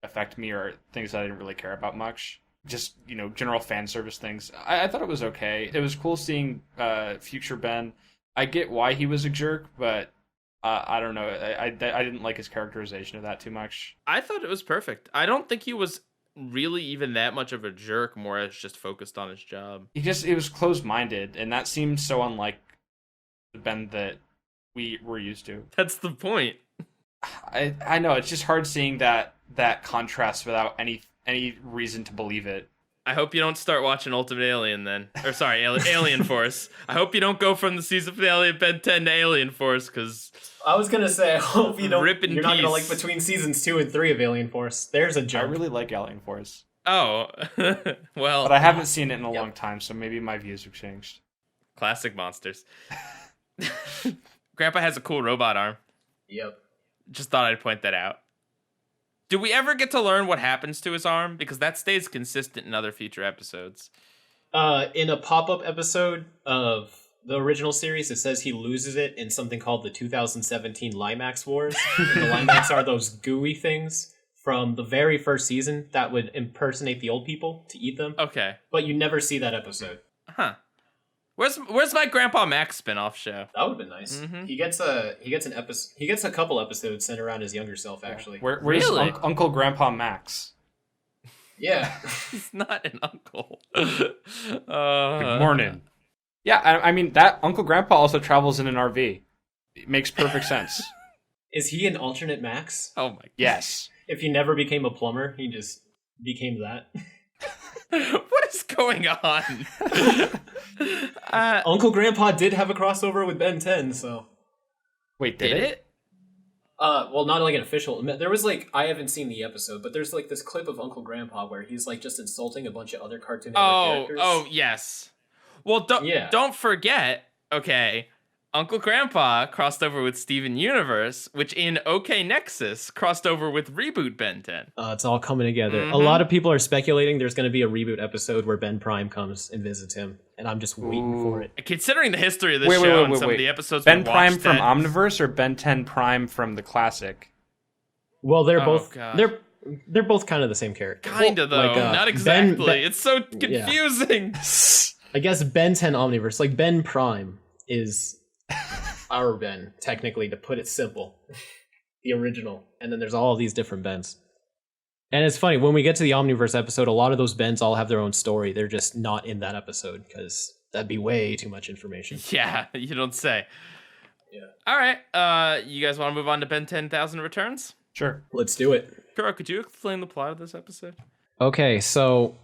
affect me, or things that I didn't really care about much. Just, general fan service things. I thought it was okay. It was cool seeing future Ben. I get why he was a jerk, but I don't know. I didn't like his characterization of that too much.
I thought it was perfect. I don't think he was really even that much of a jerk, more as just focused on his job.
He was closed-minded, and that seemed so unlike the Ben that we were used to.
That's the point.
I know, it's just hard seeing that contrast without any reason to believe it.
I hope you don't start watching Ultimate Alien then. Or sorry, Alien Force. I hope you don't go from the season finale of Ben 10 to Alien Force, because
I was gonna say, I hope you don't.
Rip in
you're not gonna
peace.
like between seasons 2 and 3 of Alien Force. There's a
I
jump.
really like Alien Force.
Oh, well.
But I haven't seen it in a long time, so maybe my views have changed.
Classic Monsters. Grandpa has a cool robot arm.
Yep.
Just thought I'd point that out. Do we ever get to learn what happens to his arm? Because that stays consistent in other future episodes.
In a pop-up episode of the original series, it says he loses it in something called the 2017 Limax Wars. And the Limax are those gooey things from the very first season that would impersonate the old people to eat them.
Okay.
But you never see that episode.
Huh. Where's my Grandpa Max spin-off show?
That would have been nice.
Mm-hmm.
He gets a couple episodes sent around his younger self, actually.
Where's
Really?
Uncle Grandpa Max?
Yeah.
He's not an uncle.
Good morning. Yeah, I mean, that Uncle Grandpa also travels in an RV. It makes perfect sense.
Is he an alternate Max?
Oh my.
Yes.
If he never became a plumber, he just became that.
What is going on?
Uncle Grandpa did have a crossover with Ben 10, so...
Wait,
Did it?
Well, not like an official. There was like I haven't seen the episode, but there's like this clip of Uncle Grandpa where he's like just insulting a bunch of other Cartoon Network characters.
Oh, yes. Well, don't forget. Okay, Uncle Grandpa crossed over with Steven Universe, which in OK Nexus crossed over with Reboot Ben 10.
It's all coming together. A lot of people are speculating there's going to be a reboot episode where Ben Prime comes and visits him, and I'm just waiting for it.
Considering the history of this show and some of the episodes
Ben
we
Prime
watched
from Omni-Verse or Ben 10 Prime from the classic?
Well, they're both they're both kind of the same character.
Kind of, though. Not exactly. It's so confusing.
Yeah. I guess Ben 10 Omniverse, like Ben Prime is our Ben, technically, to put it simple. The original. And then there's all of these different Bens. And it's funny, when we get to the Omniverse episode, a lot of those Bens all have their own story. They're just not in that episode, because that'd be way too much information.
Yeah, you don't say.
Yeah.
All right, you guys want to move on to Ben 10,000 Returns?
Sure.
Let's do it.
Kuro, could you explain the plot of this episode?
Okay, so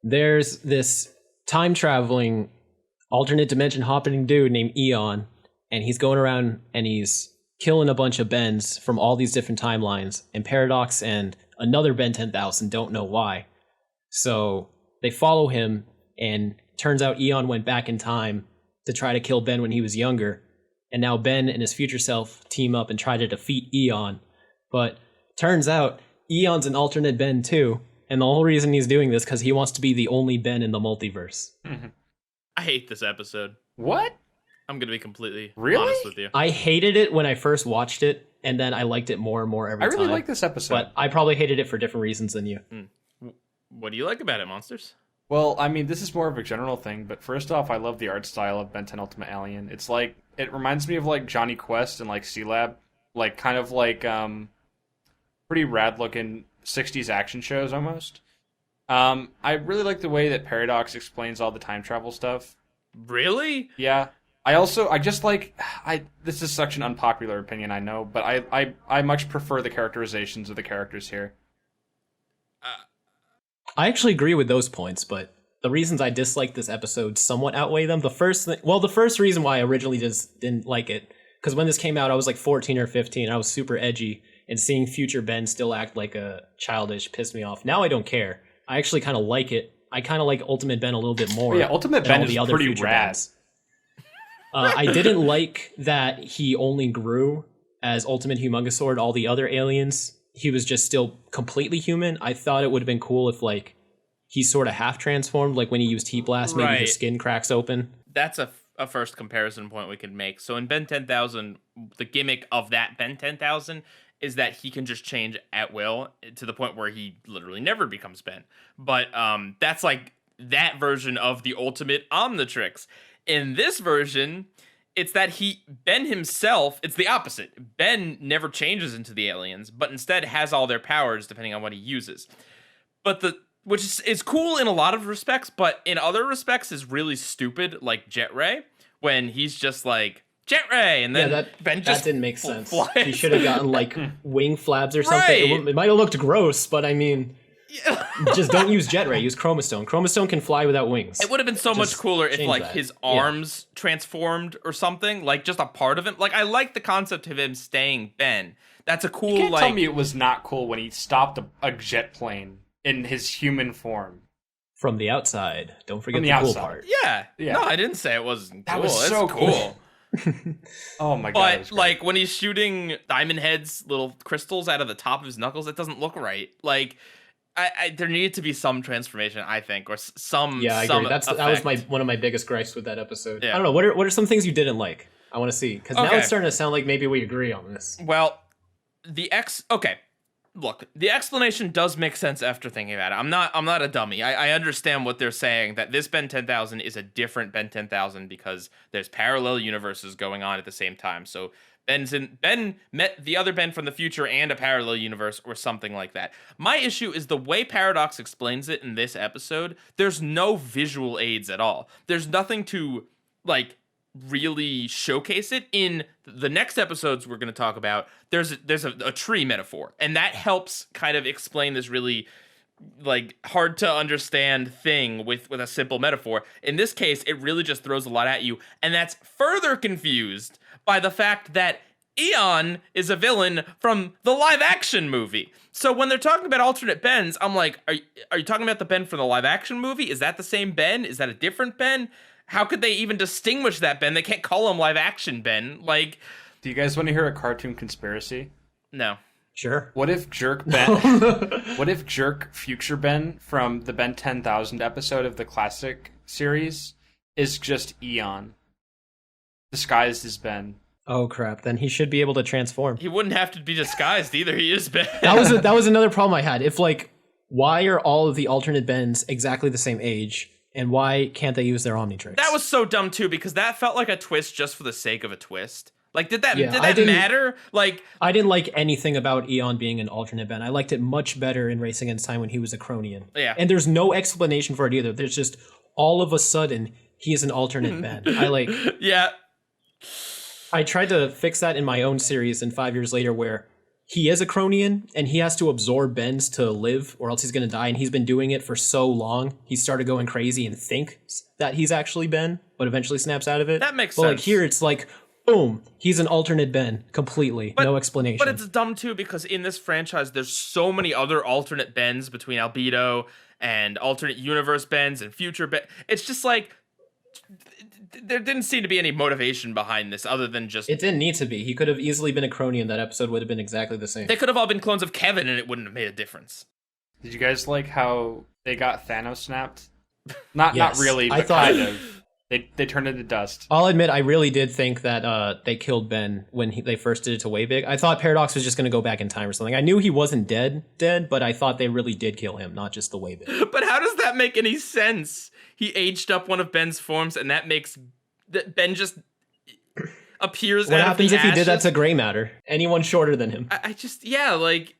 there's this time-traveling, alternate dimension hopping dude named Eon, and he's going around and he's killing a bunch of Bens from all these different timelines, and Paradox and another Ben 10,000 don't know why. So they follow him, and turns out Eon went back in time to try to kill Ben when he was younger, and now Ben and his future self team up and try to defeat Eon. But turns out Eon's an alternate Ben too, and the whole reason he's doing this because he wants to be the only Ben in the multiverse.
I hate this episode.
What?
I'm going to be completely
Really?
honest with you.
I hated it when I first watched it, and then I liked it more and more every time.
I really like this episode.
But I probably hated it for different reasons than you.
What do you like about it, Monsters?
Well, I mean, this is more of a general thing, but first off, I love the art style of Ben 10 Ultimate Alien. It's like, it reminds me of like Johnny Quest and like C-Lab, like kind of like pretty rad looking 60s action shows almost. I really like the way that Paradox explains all the time travel stuff.
Really?
Yeah. This is such an unpopular opinion, I know, but I much prefer the characterizations of the characters here.
I actually agree with those points, but the reasons I dislike this episode somewhat outweigh them. The first reason why I originally just didn't like it, because when this came out, I was like 14 or 15. I was super edgy, and seeing future Ben still act like a childish pissed me off. Now I don't care. I actually kind of like it. I kind of like Ultimate Ben a little bit more.
Yeah, Ultimate Ben is pretty rad.
I didn't like that he only grew as Ultimate Humongous Sword. All the other aliens, he was just still completely human. I thought it would have been cool if like he sort of half transformed, like when he used Heat Blast, maybe his skin cracks open.
That's a first comparison point we could make. So in Ben 10,000, the gimmick of that Ben 10,000 is that he can just change at will to the point where he literally never becomes Ben. But that's like that version of the ultimate Omnitrix. In this version, it's that Ben himself, it's the opposite. Ben never changes into the aliens, but instead has all their powers depending on what he uses. Which is cool in a lot of respects, but in other respects is really stupid, like Jet Ray, when he's just like, Jet Ray, and then Ben just
that didn't make sense.
Flies.
He should have gotten like wing flaps or something.
Right.
It might have looked gross, but I mean, just don't use Jet Ray. Use Chromastone. Chromastone can fly without wings.
It would have been so much cooler if like
that.
his arms transformed or something, like just a part of him. Like I like the concept of him staying Ben. That's a cool.
You can't tell me it was not cool when he stopped a jet plane in his human form.
From the outside. Don't forget
From
the cool
outside.
part.
Yeah. No, I didn't say it wasn't cool.
That was so cool. Oh my god.
But like when he's shooting Diamond Head's little crystals out of the top of his knuckles, it doesn't look right. Like there needed to be some transformation, I think, or some.
Yeah, I agree. That was one of my biggest gripes with that episode. Yeah. I don't know. What are some things you didn't like? I want to see, because now it's starting to sound like maybe we agree on this.
Well, okay. Look, the explanation does make sense after thinking about it. I'm not a dummy. I understand what they're saying, that this Ben 10,000 is a different Ben 10,000 because there's parallel universes going on at the same time. So Ben met the other Ben from the future and a parallel universe or something like that. My issue is the way Paradox explains it in this episode. There's no visual aids at all. There's nothing to like really showcase it. In the next episodes we're going to talk about, there's a tree metaphor, and that helps kind of explain this really like hard to understand thing with a simple metaphor. In this case, it really just throws a lot at you, and that's further confused by the fact that Eon is a villain from the live action movie. So when they're talking about alternate Bens, I'm like, are you talking about the Ben from the live action movie? Is that the same Ben? Is that a different Ben? How could they even distinguish that Ben? They can't call him live action Ben. Like,
Do you guys want to hear a cartoon conspiracy?
no.
Sure.
What if Jerk Ben? What if Jerk Future Ben from the Ben 10,000 episode of the classic series is just Eon, disguised as Ben?
Oh crap! Then he should be able to transform.
He wouldn't have to be disguised either. He is Ben.
That was another problem I had. If like, why are all of the alternate Bens exactly the same age, and why can't they use their Omnitrix?
That was so dumb too, because that felt like a twist just for the sake of a twist. Like, did that
didn't-
matter? Like,
I didn't like anything about Eon being an alternate Ben. I liked it much better in Race Against Time when he was a Cronian.
Yeah.
And there's no explanation for it either. There's just all of a sudden he is an alternate Ben.
yeah.
I tried to fix that in my own series, and 5 years later, where he is a Cronian and he has to absorb Bens to live, or else he's going to die. And he's been doing it for so long, he started going crazy and thinks that he's actually Ben, but eventually snaps out of it.
That makes
but
sense.
Like here, it's like, boom, he's an alternate Ben completely, no explanation.
But it's dumb too, because in this franchise, there's so many other alternate Bens between Albedo and alternate universe Bens and future Ben. It's just like, there didn't seem to be any motivation behind this other than just...
It didn't need to be. He could have easily been a Cronian. That episode would have been exactly the same.
They could have all been clones of Kevin and it wouldn't have made a difference.
Did you guys like how they got Thanos snapped? Not
Yes.
really,
I
but
thought-
kind of. They turned into dust.
I'll admit, I really did think that they killed Ben when they first did it to Waybig. I thought Paradox was just going to go back in time or something. I knew he wasn't dead, but I thought they really did kill him, not just the Waybig.
But how does that make any sense? He aged up one of Ben's forms, and that makes Ben just appears.
What
out
happens
of
if
the
he did that
ashes?
to Gray Matter? Anyone shorter than him?
I just, yeah, like,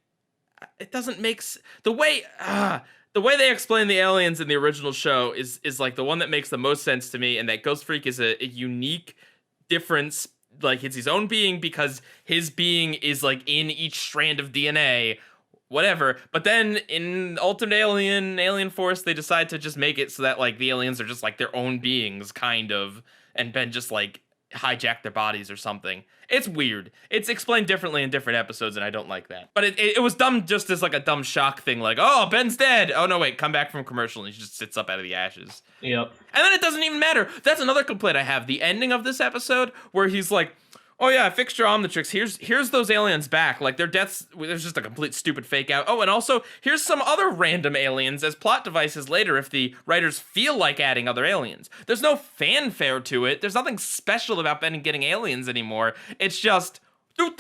it doesn't make the way they explain the aliens in the original show is like the one that makes the most sense to me, and that Ghost Freak is a unique difference. Like, it's his own being because his being is like in each strand of DNA, whatever. But then in Ultimate Alien Force, they decide to just make it so that like the aliens are just like their own beings, kind of, and Ben just like hijack their bodies or something. It's weird. It's explained differently in different episodes, and I don't like that. But it was dumb just as like a dumb shock thing, like, oh, Ben's dead. Oh no, wait, come back from commercial, and he just sits up out of the ashes.
Yep.
And then it doesn't even matter. That's another complaint I have. The ending of this episode where he's like, oh yeah, I fixed your Omnitrix. Here's those aliens back. Like, their deaths, there's just a complete stupid fake out. Oh, and also, here's some other random aliens as plot devices later if the writers feel like adding other aliens. There's no fanfare to it. There's nothing special about Ben getting aliens anymore. It's just, I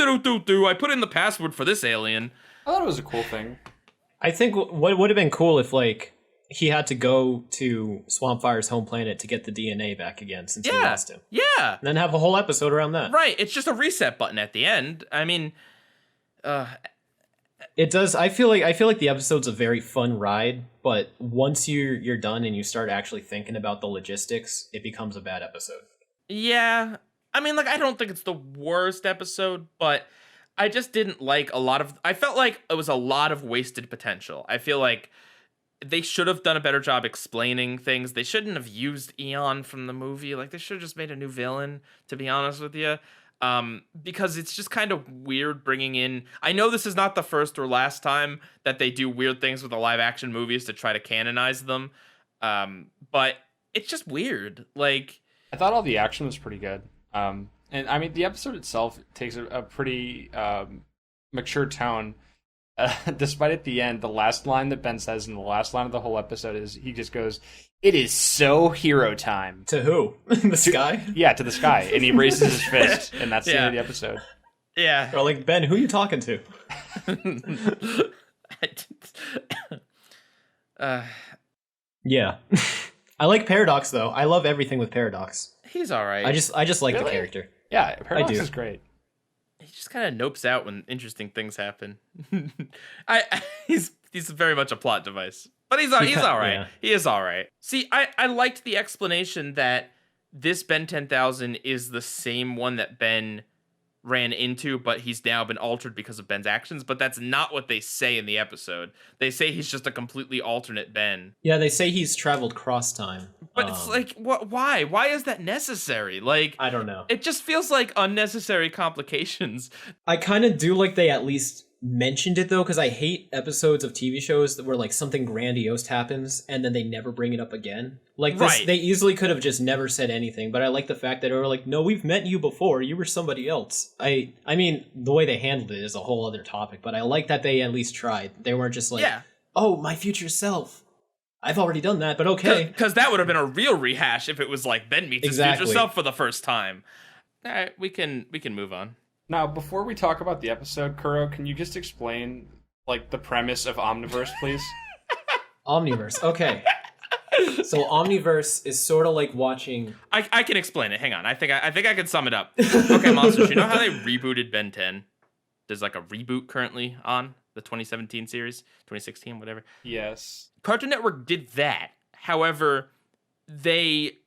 put in the password for this alien.
I thought it was a cool thing.
I think what would have been cool if like he had to go to Swampfire's home planet to get the DNA back again since he lost him.
Yeah.
And then have a whole episode around that.
Right. It's just a reset button at the end. I mean,
It does. I feel like the episode's a very fun ride, but once you're done and you start actually thinking about the logistics, it becomes a bad episode.
yeah. I mean, like, I don't think it's the worst episode, but I just didn't like I felt like it was a lot of wasted potential. I feel like they should have done a better job explaining things. They shouldn't have used Eon from the movie. Like, they should have just made a new villain, to be honest with you. Because it's just kind of weird bringing in... I know this is not the first or last time that they do weird things with the live-action movies to try to canonize them. But it's just weird. Like...
I thought all the action was pretty good. And I mean, the episode itself takes a pretty mature tone. Despite at the end, the last line that Ben says in the last line of the whole episode is he just goes, "It is so hero time."
To who? The sky?
Yeah, to the sky. And he raises his fist, and that's the end of the episode.
Yeah.
Or like, Ben, who you talking to? Yeah. I like Paradox though. I love everything with Paradox.
He's all right.
I just like the
Really?
character.
Yeah, Paradox
do.
is great.
He just kind of nopes out when interesting things happen. He's very much a plot device, but he's all right.
Yeah.
He is all right. See, I liked the explanation that this Ben 10,000 is the same one that Ben ran into, but he's now been altered because of Ben's actions. But that's not what they say in the episode. They say he's just a completely alternate Ben.
Yeah, they say he's traveled cross time.
But it's like, what? Why? Why is that necessary? Like,
I don't know.
It just feels like unnecessary complications.
I kind of do like they at least mentioned it though, because I hate episodes of TV shows that where like something grandiose happens and then they never bring it up again. Like this,
Right.
They easily could have just never said anything. But I like the fact that they were like, "No, we've met you before. You were somebody else." I mean, the way they handled it is a whole other topic. But I like that they at least tried. They weren't just like,
Yeah.
"Oh, my future self. I've already done that, but okay."
Because that would have been a real rehash if it was like Ben meets his
Exactly.
future self for the first time. All right, we can move on.
Now, before we talk about the episode, Kuro, can you just explain like the premise of Omni-Verse, please?
Omni-Verse. Okay. So Omni-Verse is sort of like watching.
I can explain it. Hang on. I think I can sum it up. Okay, Monsters, you know how they rebooted Ben 10? There's like a reboot currently on the 2017 series, 2016, whatever.
Yes.
Cartoon Network did that. However, they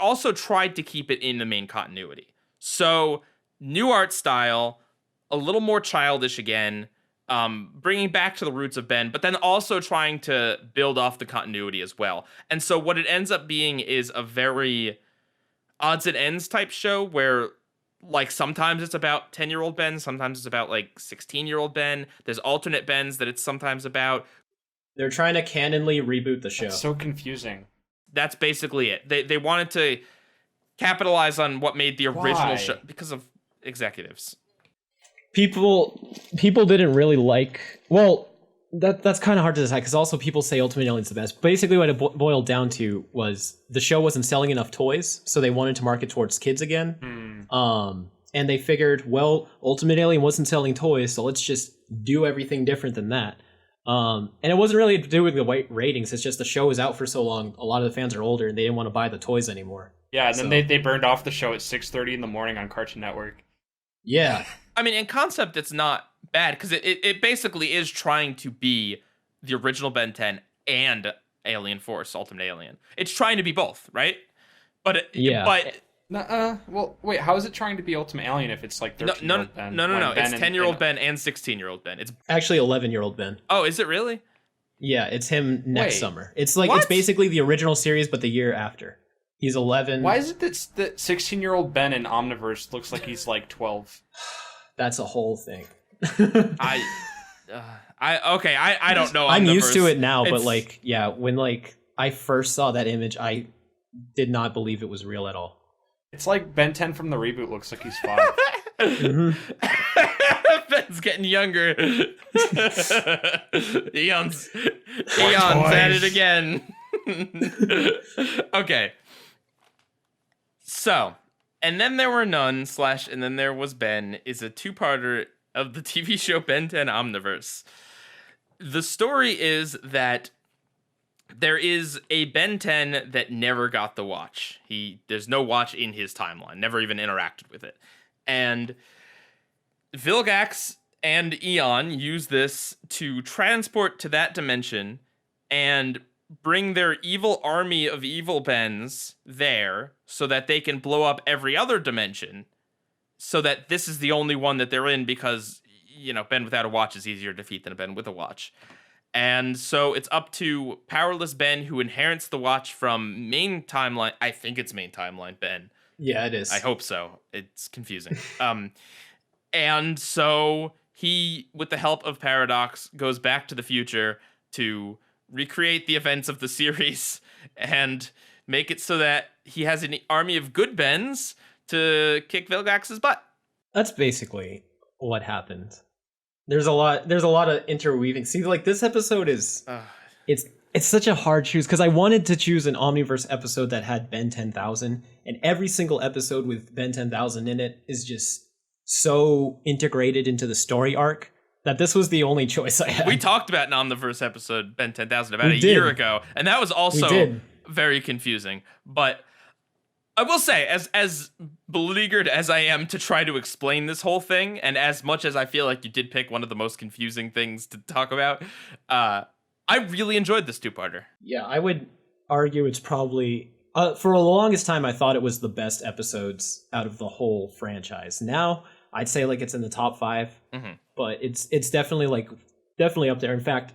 also tried to keep it in the main continuity. So, new art style, a little more childish again, bringing back to the roots of Ben, but then also trying to build off the continuity as well. And so what it ends up being is a very odds and ends type show where like sometimes it's about 10-year-old Ben, sometimes it's about like 16-year-old Ben. There's alternate Bens that it's sometimes about.
They're trying to canonly reboot the show.
That's so confusing.
That's basically it. They wanted to capitalize on what made the original
Why?
show because of executives.
People didn't really like. Well, that's kind of hard to decide because also people say Ultimate Alien's the best. Basically, what it boiled down to was the show wasn't selling enough toys, so they wanted to market towards kids again. And they figured, well, Ultimate Alien wasn't selling toys, so let's just do everything different than that. And it wasn't really to do with the white ratings. It's just the show was out for so long. A lot of the fans are older and they didn't want to buy the toys anymore.
Yeah, and then they burned off the show at 6:30 in the morning on Cartoon Network.
Yeah.
I mean, in concept, it's not bad because it basically is trying to be the original Ben 10 and Alien Force Ultimate Alien. It's trying to be both, right? But
Well, wait, how is it trying to be Ultimate Alien if it's like 13-year-old Ben?
No.
Ben
It's 10-year-old Ben and 16-year-old Ben. It's
Actually, 11-year-old Ben.
Oh, is it really?
Yeah, it's him next
Wait,
summer. It's like
what?
It's basically the original series, but the year after. He's 11.
Why is it that 16-year-old Ben in Omniverse looks like he's like 12?
That's a whole thing.
I don't know.
I'm
Omniverse.
used to it now, but
It's-
like, yeah, when like I first saw that image, I did not believe it was real at all.
It's like Ben 10 from the reboot looks like he's 5.
Ben's getting younger. Eon's at it again. Okay. So, and then there were none / and then there was Ben is a two-parter of the TV show Ben 10 Omniverse. The story is that there is a Ben 10 that never got the watch. There's no watch in his timeline, never even interacted with it. And Vilgax and Eon use this to transport to that dimension and bring their evil army of evil Bens there so that they can blow up every other dimension so that this is the only one that they're in because, you know, Ben without a watch is easier to defeat than a Ben with a watch. And so it's up to powerless Ben who inherits the watch from main timeline. I think it's main timeline Ben.
Yeah, it is.
I hope so. It's confusing. And so he, with the help of Paradox, goes back to the future to recreate the events of the series and make it so that he has an army of good Bens to kick Vilgax's butt.
That's basically what happened. There's a lot of interweaving. See, like this episode is it's such a hard choose because I wanted to choose an Omniverse episode that had Ben 10,000, and every single episode with Ben 10,000 in it is just so integrated into the story arc that this was the only choice I had.
We talked about an Omniverse episode, Ben 10,000, about a year ago, and that was also very confusing. But I will say, as beleaguered as I am to try to explain this whole thing, and as much as I feel like you did pick one of the most confusing things to talk about, I really enjoyed this two-parter.
Yeah, I would argue it's probably... for the longest time, I thought it was the best episodes out of the whole franchise. Now, I'd say like it's in the top 5,
Mhm.
but it's definitely up there. In fact,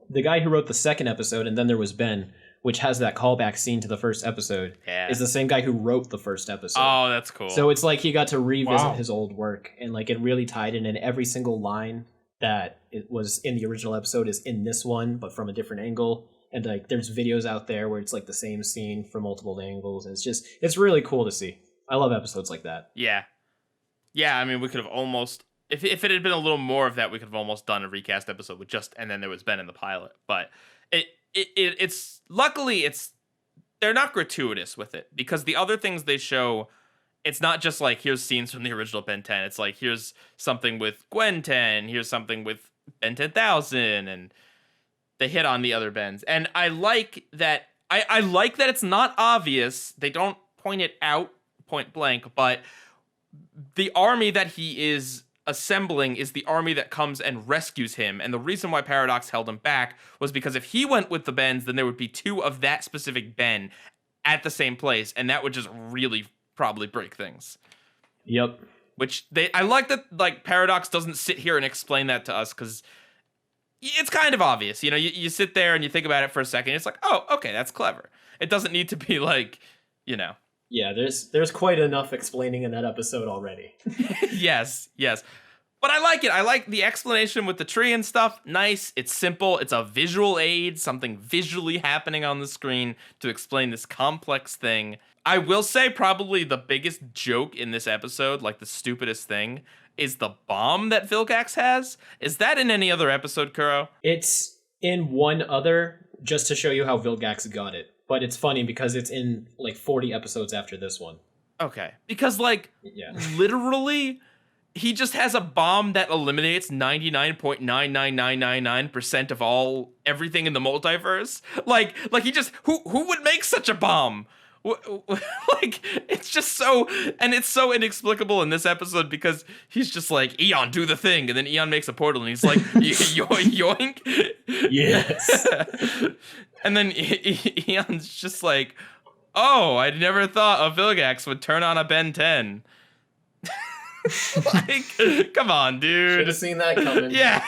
the guy who wrote the second episode, and then there was Ben, which has that callback scene to the first episode, is the same guy who wrote the first episode.
Oh, that's cool.
So it's like he got to revisit his old work, and like it really tied in, and every single line that it was in the original episode is in this one, but from a different angle. And like there's videos out there where it's like the same scene from multiple angles, and it's really cool to see. I love episodes like that.
Yeah. I mean, we could have almost, if it had been a little more of that, we could have almost done a recast episode with just, and then there was Ben in the pilot. But it's luckily they're not gratuitous with it, because the other things they show, it's not just like here's scenes from the original Ben 10. It's like here's something with Gwen 10, here's something with Ben 10,000, and they hit on the other Bens. And I like that. I like that it's not obvious. They don't point it out point blank, but the army that he is assembling is the army that comes and rescues him. And the reason why Paradox held him back was because if he went with the Bens, then there would be 2 of that specific Ben at the same place, and that would just really probably break things.
Yep.
Which I like that, like, Paradox doesn't sit here and explain that to us, because it's kind of obvious. You know, you sit there and you think about it for a second, it's like, oh, okay, that's clever. It doesn't need to be like, you know.
Yeah, there's quite enough explaining in that episode already.
Yes. But I like it. I like the explanation with the tree and stuff. Nice. It's simple. It's a visual aid, something visually happening on the screen to explain this complex thing. I will say probably the biggest joke in this episode, like the stupidest thing, is the bomb that Vilgax has. Is that in any other episode, Kuro?
It's in one other, just to show you how Vilgax got it. But it's funny because it's in like 40 episodes after this one.
Okay. Because like, literally, he just has a bomb that eliminates 99.99999% of everything in the multiverse. Like he just, who would make such a bomb? Like, it's just so, and it's so inexplicable in this episode because he's just like, Eon, do the thing, and then Eon makes a portal and he's like, yoink.
Yes.
And then Eon's just like, oh, I never thought a Vilgax would turn on a Ben 10. Like, come on, dude.
Should have seen that coming.
Yeah.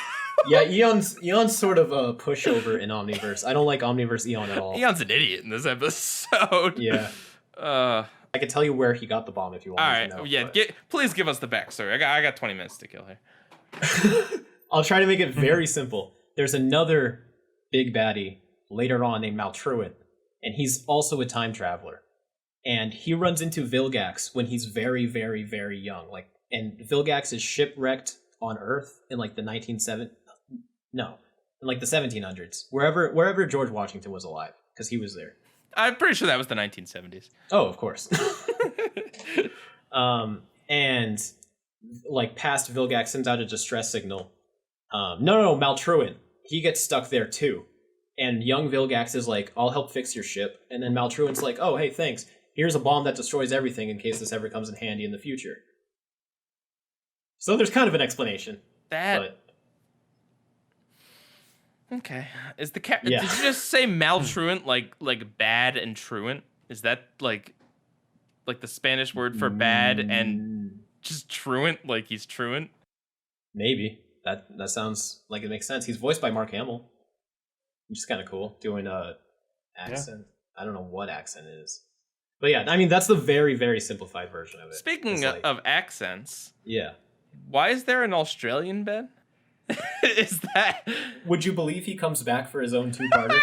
Yeah, Eon's sort of a pushover in Omni-Verse. I don't like Omni-Verse Eon at all.
Eon's an idiot in this episode.
Yeah. I could tell you where he got the bomb if you want to know.
All right, yeah, please give us the backstory. I got 20 minutes to kill here.
I'll try to make it very simple. There's another big baddie later on named Maltruant, and he's also a time traveler. And he runs into Vilgax when he's very, very, very young. And Vilgax is shipwrecked on Earth in like the 1700s, wherever George Washington was alive, because he was there.
I'm pretty sure that was the 1970s.
Oh, of course. And like past Vilgax sends out a distress signal. No, Maltruant. He gets stuck there too. And young Vilgax is like, I'll help fix your ship. And then Maltruant's like, oh, hey, thanks. Here's a bomb that destroys everything in case this ever comes in handy in the future. So there's kind of an explanation.
Okay. Is the Did you just say Maltruant like bad and truant? Is that like the Spanish word for bad and just truant, like he's truant?
Maybe. That sounds like it makes sense. He's voiced by Mark Hamill, which is kind of cool, doing a accent. Yeah. I don't know what accent it is. But yeah, I mean, that's the very, very simplified version of it.
Speaking of accents.
Yeah.
Why is there an Australian Ben? Is that...
Would you believe he comes back for his own two-parter?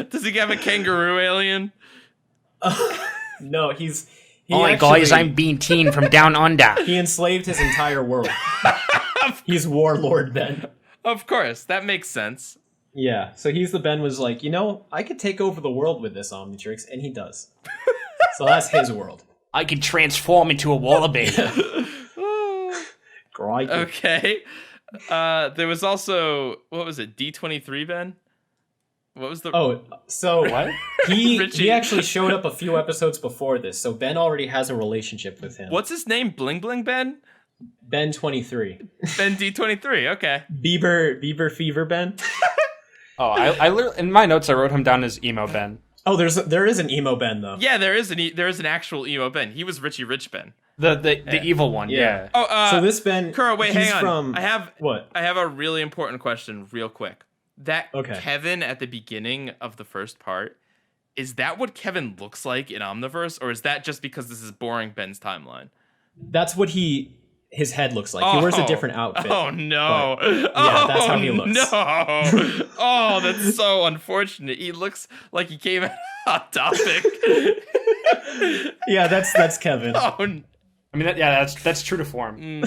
Does he have a kangaroo alien?
No,
guys, I'm being teen from down under.
He enslaved his entire world. He's Warlord Ben.
Of course, that makes sense.
Yeah, so he's the Ben was like, I could take over the world with this Omnitrix, and he does. So that's his world.
I can transform into a wallaby.
Okay. There was also, what was it, D23 Ben? What was the...
Oh, so
what?
He actually showed up a few episodes before this, so Ben already has a relationship with him.
What's his name? Bling Bling Ben?
Ben 23.
Ben D23, okay.
Bieber Fever Ben?
Oh, I literally, in my notes I wrote him down as Emo Ben.
Oh, there is an emo Ben though.
Yeah, there is an actual emo Ben. He was Richie Rich Ben.
The evil one. Yeah.
Oh,
so this Ben.
Kuro, wait,
he's
hang on.
From,
I have
what?
I have a really important question, real quick. That
Okay.
Kevin at the beginning of the first part, is that what Kevin looks like in Omni-Verse, or is that just because this is boring Ben's timeline?
That's what his head looks like. He wears a different outfit.
Oh no!
Yeah, that's how he looks.
No! Oh, that's so unfortunate. He looks like he came out of Hot Topic.
Yeah, that's Kevin.
Oh.
I mean, that's true to form.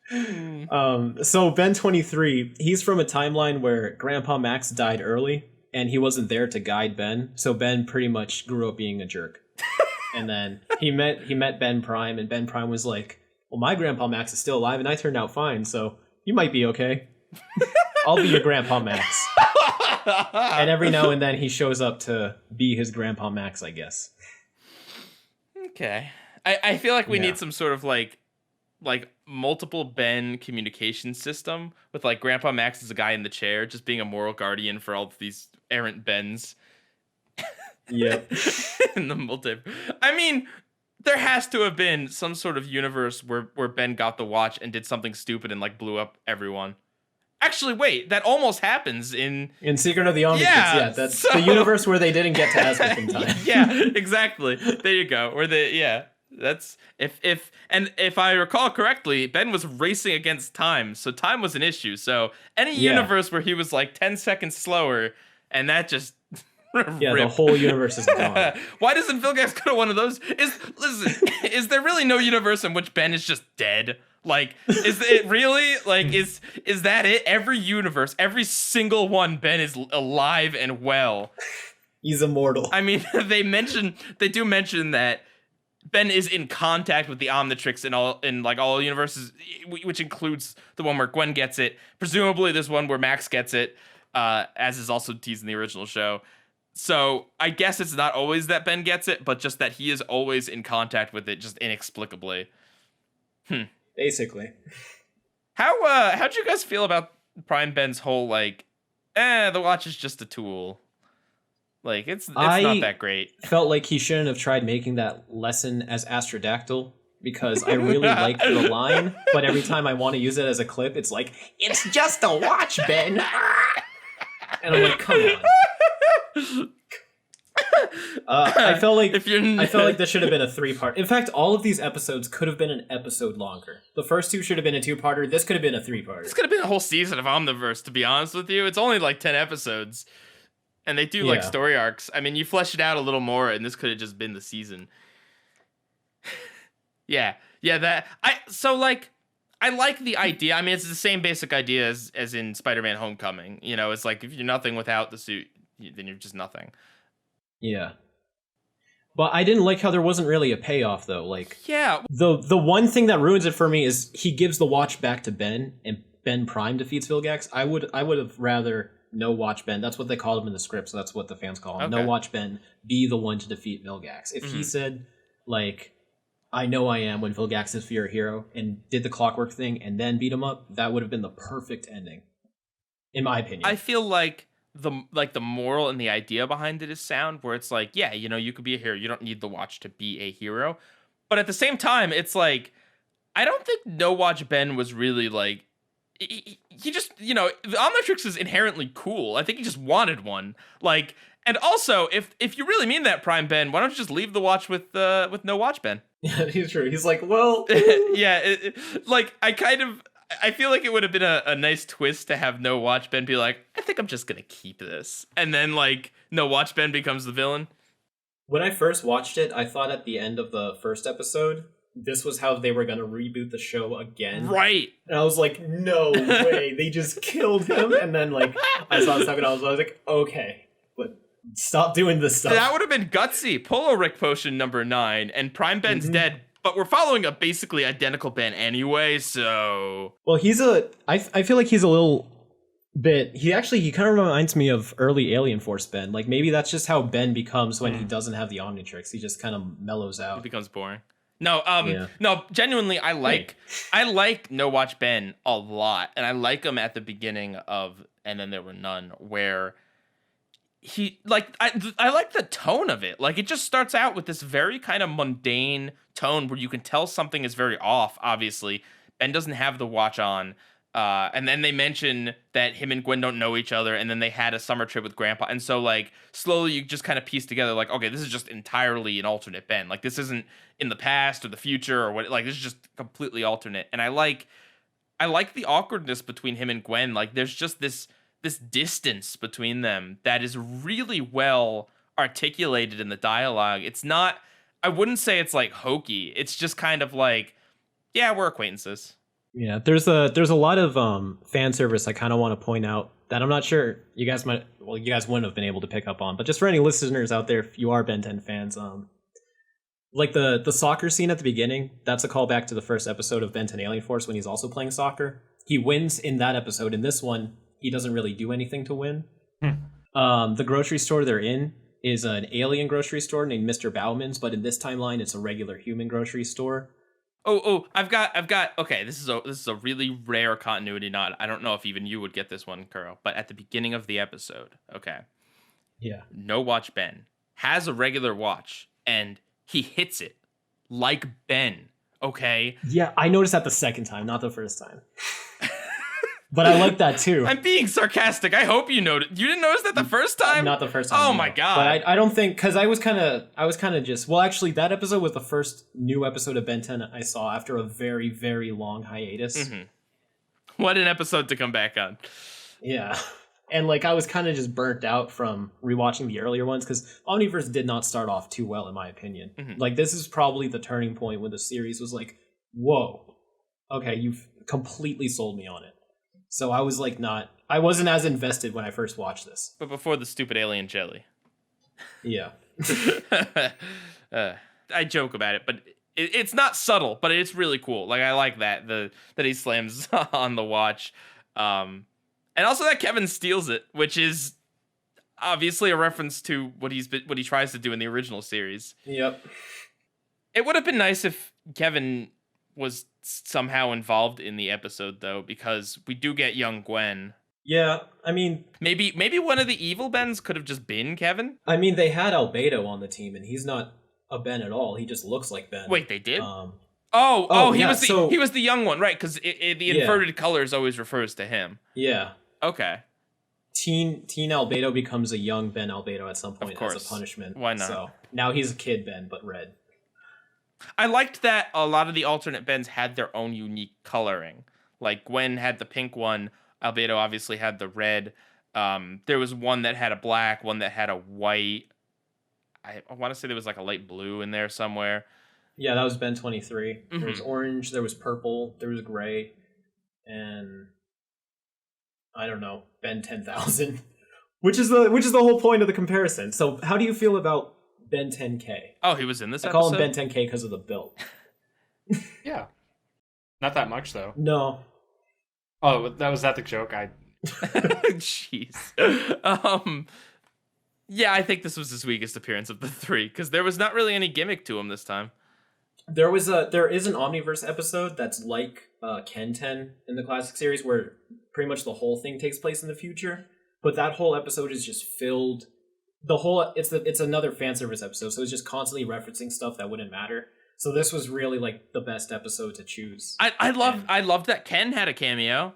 So Ben 23, he's from a timeline where Grandpa Max died early, and he wasn't there to guide Ben. So Ben pretty much grew up being a jerk. And then he met Ben Prime, and Ben Prime was like, "Well, my Grandpa Max is still alive, and I turned out fine, so you might be okay. I'll be your Grandpa Max." And every now and then he shows up to be his Grandpa Max, I guess.
Okay. I feel like we need some sort of like multiple Ben communication system with like Grandpa Max as a guy in the chair, just being a moral guardian for all of these errant Bens.
Yeah.
In the multi. I mean, there has to have been some sort of universe where Ben got the watch and did something stupid and like blew up everyone. Actually, wait, that almost happens in
Secret of the Omni-Verse. Yeah, that's the universe where they didn't get to Azkaban in time.
Yeah, exactly. There you go. That's if I recall correctly, Ben was racing against time, so time was an issue. So any universe where he was like 10 seconds slower, and that just
yeah, the whole universe is gone.
Why doesn't Vilgax go to one of those? Is there really no universe in which Ben is just dead? Like, is it really like is that it? Every universe, every single one, Ben is alive and well.
He's immortal.
I mean, they do mention that Ben is in contact with the Omnitrix in all universes, which includes the one where Gwen gets it. Presumably, there's one where Max gets it, as is also teased in the original show. So I guess it's not always that Ben gets it, but just that he is always in contact with it, just inexplicably.
Basically.
How'd you guys feel about Prime Ben's whole like, the watch is just a tool? Like it's not that great.
Felt like he shouldn't have tried making that lesson as Astrodactyl, because I really liked the line, but every time I want to use it as a clip, it's like, "It's just a watch, Ben." And I'm like, come on. I felt like this should have been a 3-part. In fact, all of these episodes could have been an episode longer. The first 2 should have been a 2-parter. This could have been a 3-parter.
This could have been a whole season of Omniverse, to be honest with you. It's only like 10 episodes. And they do like story arcs. I mean, you flesh it out a little more, and this could have just been the season. Yeah, I like the idea. I mean, it's the same basic idea as in Spider-Man Homecoming. You know, it's like if you're nothing without the suit, then you're just nothing.
Yeah. But I didn't like how there wasn't really a payoff, though. Like,
yeah.
The one thing that ruins it for me is he gives the watch back to Ben, and Ben Prime defeats Vilgax. I would have rather no watch Ben. That's what they called him in the script, so that's what the fans call him. Okay. No watch Ben be the one to defeat Vilgax. If he said, like, "I know I am" when Vilgax is your hero, and did the clockwork thing and then beat him up, that would have been the perfect ending, in my opinion.
I feel like the moral and the idea behind it is sound, where it's like, yeah, you know, you could be a hero. You don't need the watch to be a hero. But at the same time, it's like, I don't think No Watch Ben was really like, he just, you know, the Omnitrix is inherently cool. I think he just wanted one. Like, and also, if you really mean that, Prime Ben, why don't you just leave the watch with No Watch Ben?
Yeah, he's true. He's like, well,
yeah, like I feel like it would have been a nice twist to have No Watch Ben be like, I think I'm just gonna keep this, and then like No Watch Ben becomes the villain.
When I first watched it, I thought at the end of the first episode, this was how they were gonna reboot the show again.
Right.
And I was like, no way, they just killed him. And then like I saw the second, I was like, okay, but stop doing this stuff.
That would have been gutsy. Polo Rick Potion number 9, and Prime Ben's dead. But we're following a basically identical Ben anyway, so...
Well, I feel like he's a little bit... He kind of reminds me of early Alien Force Ben. Like, maybe that's just how Ben becomes when he doesn't have the Omnitrix. He just kind of mellows out.
He becomes boring. No, no, genuinely, I like No Watch Ben a lot. And I like him at the beginning of And Then There Were None, where he like I like the tone of it. Like it just starts out with this very kind of mundane tone where you can tell something is very off. Obviously, Ben doesn't have the watch on, and then they mention that him and Gwen don't know each other, and then they had a summer trip with Grandpa, and so like slowly you just kind of piece together like, okay, this is just entirely an alternate Ben. Like this isn't in the past or the future or what. Like this is just completely alternate, and I like the awkwardness between him and Gwen. Like there's just this distance between them that is really well articulated in the dialogue. It's not, I wouldn't say it's like hokey. It's just kind of like, yeah, we're acquaintances.
Yeah, there's a lot of fan service I kind of want to point out that I'm not sure you guys wouldn't have been able to pick up on, but just for any listeners out there, if you are Ben 10 fans, like the soccer scene at the beginning, that's a callback to the first episode of Ben 10 Alien Force when he's also playing soccer. He wins in that episode. In this one, he doesn't really do anything to win. The grocery store they're in is an alien grocery store named Mr. Bauman's, but in this timeline, it's a regular human grocery store.
I've got. Okay, this is a really rare continuity nod. I don't know if even you would get this one, Kuro, but at the beginning of the episode, okay,
yeah,
No Watch Ben has a regular watch and he hits it like Ben. Okay.
Yeah, I noticed that the second time, not the first time. But I like that too.
I'm being sarcastic. I hope you noticed. You didn't notice that the first time?
Not the first time.
Oh
no.
my god!
But I don't think, because I was kind of just, well, actually, that episode was the first new episode of Ben 10 I saw after a very, very long hiatus.
Mm-hmm. What an episode to come back on.
Yeah, and like I was kind of just burnt out from rewatching the earlier ones because Omni-Verse did not start off too well, in my opinion.
Mm-hmm.
Like this is probably the turning point when the series was like, whoa, okay, you've completely sold me on it. So I was like I wasn't as invested when I first watched this.
But before the stupid alien jelly.
Yeah.
I joke about it, but it's not subtle, but it's really cool. Like I like that that he slams on the watch, and also that Kevin steals it, which is obviously a reference to what he tries to do in the original series.
Yep.
It would have been nice if Kevin was somehow involved in the episode, though, because we do get young Gwen.
Yeah, I mean,
maybe one of the evil Bens could have just been Kevin.
I mean, they had Albedo on the team, and he's not a Ben at all. He just looks like Ben.
Wait, they did? He
yeah,
was the young one, right? Because the inverted colors always refers to him.
Yeah.
Okay.
Teen Albedo becomes a young Ben Albedo at some point
Of course.
as a punishment.
Why not?
So now he's a kid Ben, but red.
I liked that a lot of the alternate Bens had their own unique coloring. Like Gwen had the pink one, Albedo obviously had the red. There was one that had a black, one that had a white. I want to say there was like a light blue in there somewhere.
Yeah, that was Ben 23.
Mm-hmm.
There was orange, there was purple, there was gray, and I don't know, Ben 10,000, which is the whole point of the comparison. So how do you feel about Ben 10K?
Oh, he was in this
I
episode?
call him Ben 10K because of the build.
Yeah. Not that much, though.
No.
Oh, was that the joke?
Jeez. Yeah, I think this was his weakest appearance of the three, because there was not really any gimmick to him this time.
There is an Omni-Verse episode that's like Ken 10 in the classic series, where pretty much the whole thing takes place in the future, but that whole episode is just filled. It's another fan service episode, so it's just constantly referencing stuff that wouldn't matter. So this was really like the best episode to choose.
I loved that Ken had a cameo.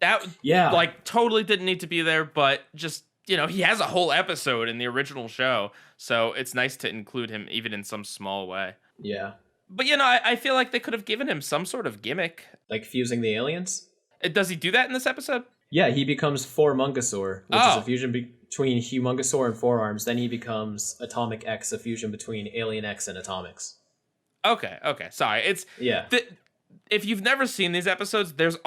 That like totally didn't need to be there, but just, you know, he has a whole episode in the original show, so it's nice to include him even in some small way.
Yeah.
But you know, I feel like they could have given him some sort of gimmick.
Like fusing the aliens?
Does he do that in this episode?
Yeah, he becomes Four-Mungosaur, which is a fusion between Humongousaur and Four-Arms. Then he becomes Atomic X, a fusion between Alien X and Atomics.
Okay. Sorry. If you've never seen these episodes, there's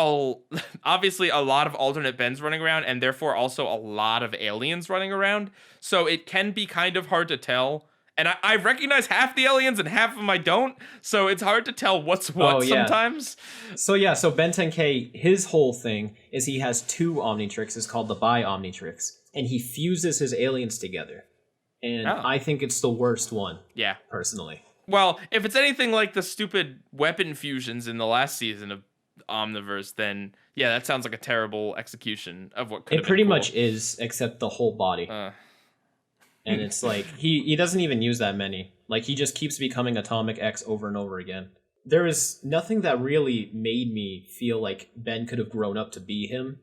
obviously a lot of alternate Bens running around, and therefore also a lot of aliens running around. So it can be kind of hard to tell. And I recognize half the aliens and half of them I don't. So it's hard to tell what's what sometimes.
So Ben 10K, his whole thing is he has two Omnitrix. It's called the Bi-Omnitrix. And he fuses his aliens together. And I think it's the worst one. Yeah. Personally.
Well, if it's anything like the stupid weapon fusions in the last season of Omni-Verse, then yeah, that sounds like a terrible execution of what could have been
It pretty
cool.
much is, except the whole body. And it's like, he doesn't even use that many. Like, he just keeps becoming Atomic X over and over again. There is nothing that really made me feel like Ben could have grown up to be him.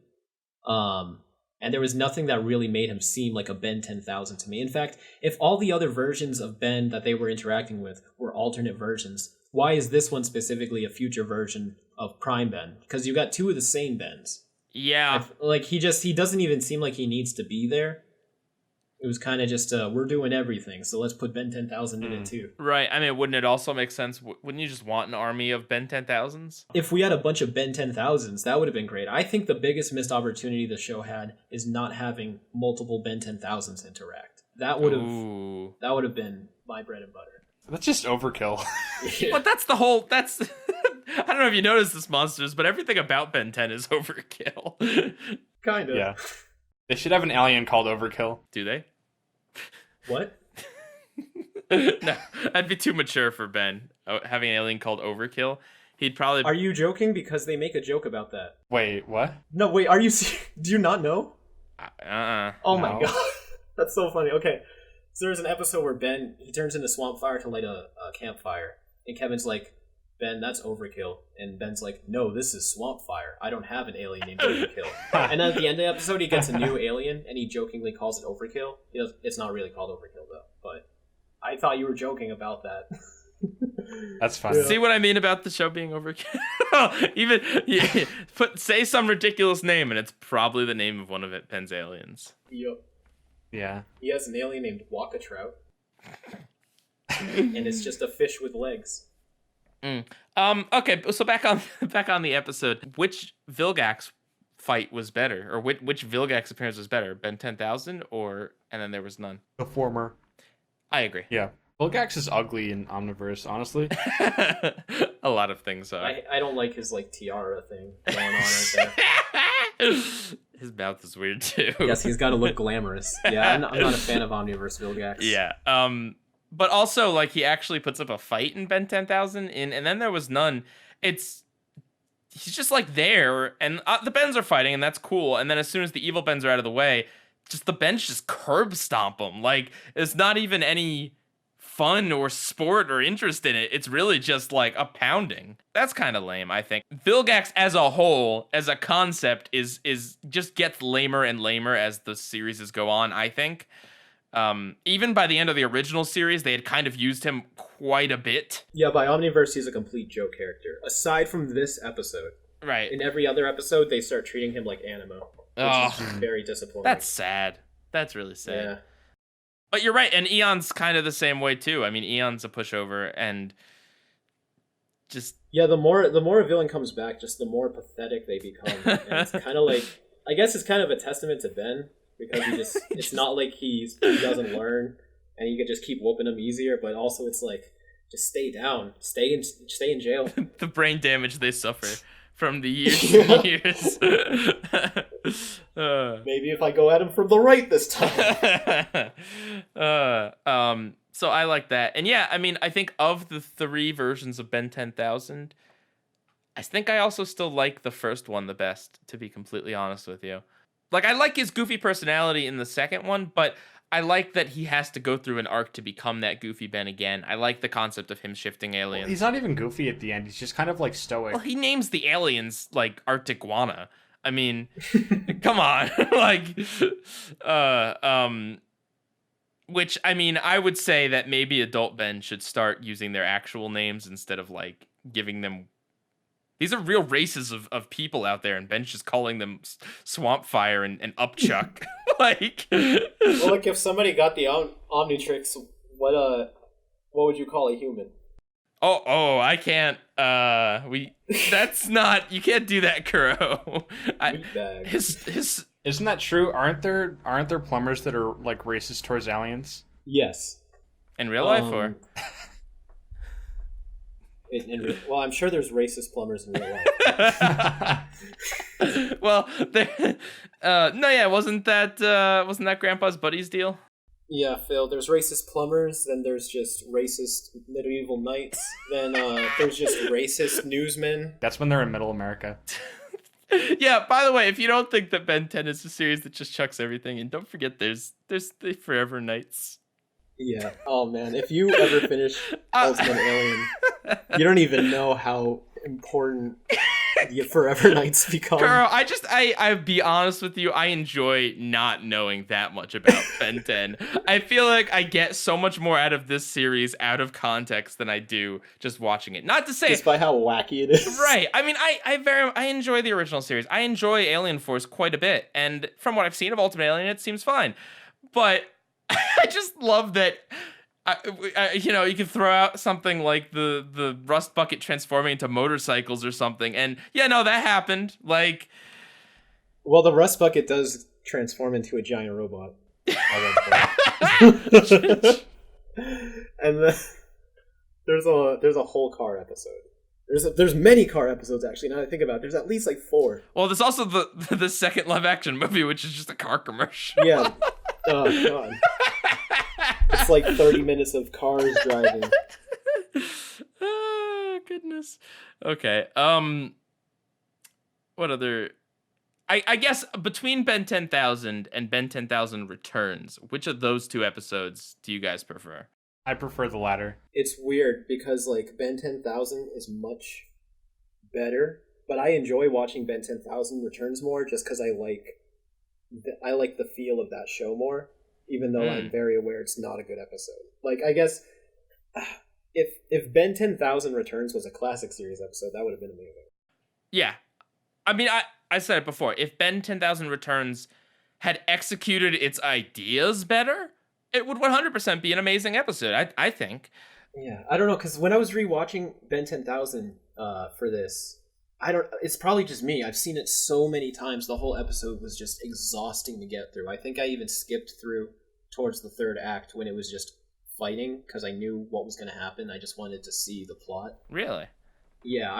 And there was nothing that really made him seem like a Ben 10,000 to me. In fact, if all the other versions of Ben that they were interacting with were alternate versions, why is this one specifically a future version of Prime Ben? Because you got two of the same Bens.
Yeah.
Like, he doesn't even seem like he needs to be there. It was kind of just, we're doing everything, so let's put Ben 10,000 in it too.
Right. I mean, wouldn't it also make sense? Wouldn't you just want an army of Ben 10,000s?
If we had a bunch of Ben 10,000s, that would have been great. I think the biggest missed opportunity the show had is not having multiple Ben 10,000s interact. That would have been my bread and butter.
That's just overkill.
Yeah.
But that's I don't know if you noticed this, Monsters, but everything about Ben 10 is overkill.
Kind of.
Yeah. They should have an alien called Overkill.
Do they?
What?
No, I'd be too mature for Ben. Having an alien called Overkill, he'd probably...
Are you joking? Because they make a joke about that.
Wait, what?
No, wait, are you do you not know? Oh my
No.
god. That's so funny. Okay. So there's an episode where Ben, he turns into Swamp Fire to light a campfire. And Kevin's like, Ben, that's Overkill. And Ben's like, no, this is Swamp Fire. I don't have an alien named Overkill. And then at the end of the episode, he gets a new alien, and he jokingly calls it Overkill. It's not really called Overkill, though. But I thought you were joking about that.
That's fine.
Yeah.
See what I mean about the show being Overkill? Even say some ridiculous name, and it's probably the name of one of Ben's aliens.
Yup.
Yeah.
He has an alien named Waka Trout. And it's just a fish with legs.
Okay, so back on the episode. Which Vilgax fight was better, or which Vilgax appearance was better, Ben 10,000 and then there was none?
The former.
I agree.
Yeah. Vilgax is ugly in Omni-Verse, honestly.
A lot of things are.
I don't like his like tiara thing going on right there.
His mouth is weird too.
Yes, he's got to look glamorous. Yeah, I'm not a fan of Omni-Verse Vilgax.
Yeah. But also, like, he actually puts up a fight in Ben 10,000, and then there was none. He's just, like, there, and the Bens are fighting, and that's cool. And then as soon as the evil Bens are out of the way, just the Bens just curb stomp them. Like, it's not even any fun or sport or interest in it. It's really just, like, a pounding. That's kind of lame, I think. Vilgax as a whole, as a concept, is just gets lamer and lamer as the series go on, I think. Even by the end of the original series, they had kind of used him quite a bit.
Yeah, by Omniverse, he's a complete joke character. Aside from this episode.
Right.
In every other episode, they start treating him like Animo. Which is very disappointing.
That's sad. That's really sad.
Yeah.
But you're right, and Eon's kind of the same way, too. I mean, Eon's a pushover, and just...
Yeah, the more a villain comes back, just the more pathetic they become. And it's kind of like... I guess it's kind of a testament to Ben. Because it's not like he doesn't learn, and you can just keep whooping him easier. But also, it's like, just stay down, stay in jail.
The brain damage they suffer from the years and years.
Maybe if I go at him from the right this time.
So I like that, and yeah, I mean, I think of the 3 versions of Ben 10,000, I think I also still like the first one the best. To be completely honest with you. Like, I like his goofy personality in the second one, but I like that he has to go through an arc to become that goofy Ben again. I like the concept of him shifting aliens.
Well, he's not even goofy at the end. He's just kind of, like, stoic.
Well, he names the aliens, like, Arctic-guana. I mean, come on. Like, which, I mean, I would say that maybe adult Ben should start using their actual names instead of, like, giving them... These are real races of people out there, and Ben's just calling them Swamp Fire and Upchuck. Like,
well, like if somebody got the Omnitrix, what would you call a human?
Oh, I can't. That's not. You can't do that, Kuro. His.
Isn't that true? Aren't there plumbers that are like racist towards aliens?
Yes.
In real life, or?
Well, I'm sure there's racist plumbers in real life.
Well, wasn't that Grandpa's buddy's deal?
Yeah, Phil, there's racist plumbers, then there's just racist medieval knights, then there's just racist newsmen.
That's when they're in Middle America.
Yeah, by the way, if you don't think that Ben 10 is a series that just chucks everything in, don't forget there's the Forever Nights.
Yeah. Oh man, if you ever finish Ultimate Alien, you don't even know how important the Forever Nights become.
Carl, I be honest with you, I enjoy not knowing that much about Ben 10. I feel like I get so much more out of this series out of context than I do just watching it. Not to say
Just by how wacky it is.
right. I mean, I enjoy the original series. I enjoy Alien Force quite a bit, and from what I've seen of Ultimate Alien, it seems fine. But I just love that. You know, you can throw out something like the rust bucket transforming into motorcycles or something, and yeah, no, that happened. Like,
well, the rust bucket does transform into a giant robot at one point. And then there's a whole car episode. There's many car episodes actually. Now that I think about it, there's at least like 4.
well, there's also the second live action movie, which is just a car commercial.
Yeah. Oh god. It's like 30 minutes of cars driving.
Oh, goodness. Okay. What other? I guess between Ben 10,000 and Ben 10,000 Returns, which of those 2 episodes do you guys prefer?
I prefer the latter.
It's weird because like Ben 10,000 is much better, but I enjoy watching Ben 10,000 Returns more just because I like the feel of that show more. Even though I'm very aware it's not a good episode. Like, I guess, if Ben 10,000 Returns was a classic series episode, that would have been amazing.
Yeah. I mean, I said it before. If Ben 10,000 Returns had executed its ideas better, it would 100% be an amazing episode, I think.
Yeah, I don't know, because when I was rewatching Ben 10,000 for this, it's probably just me. I've seen it so many times, the whole episode was just exhausting to get through. I think I even skipped through towards the 3rd act when it was just fighting, because I knew what was going to happen. I just wanted to see the plot.
Really?
Yeah,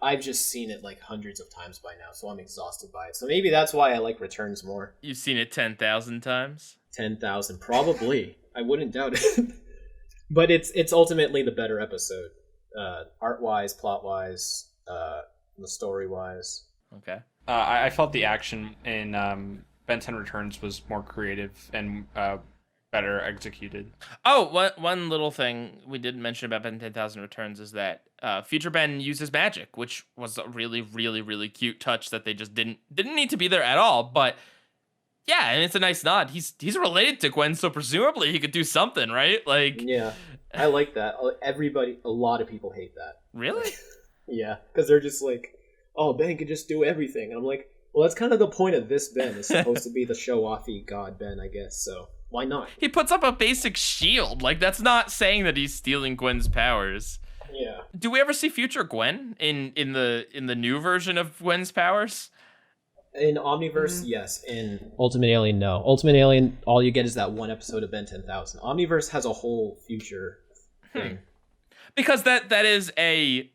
I've just seen it like hundreds of times by now, so I'm exhausted by it. So maybe that's why I like Returns more.
You've seen it 10,000 times?
10,000, probably. I wouldn't doubt it. But it's ultimately the better episode. Art-wise, plot-wise, the story-wise.
Okay.
I felt the action in Ben 10 Returns was more creative and better executed.
Oh, one little thing we didn't mention about Ben 10,000 Returns is that Future Ben uses magic, which was a really, really, really cute touch that they just didn't need to be there at all. But yeah, and it's a nice nod. He's related to Gwen, so presumably he could do something, right? Like,
yeah, I like that. A lot of people hate that.
Really?
Yeah, because they're just like, oh, Ben can just do everything. And I'm like, well, that's kind of the point of this Ben. It's supposed to be the show-offy god Ben, I guess. So why not?
He puts up a basic shield. Like, that's not saying that he's stealing Gwen's powers.
Yeah.
Do we ever see future Gwen in the new version of Gwen's powers?
In Omni-Verse, yes. In Ultimate Alien, no. Ultimate Alien, all you get is that one episode of Ben 10,000. Omni-Verse has a whole future thing.
Because that is a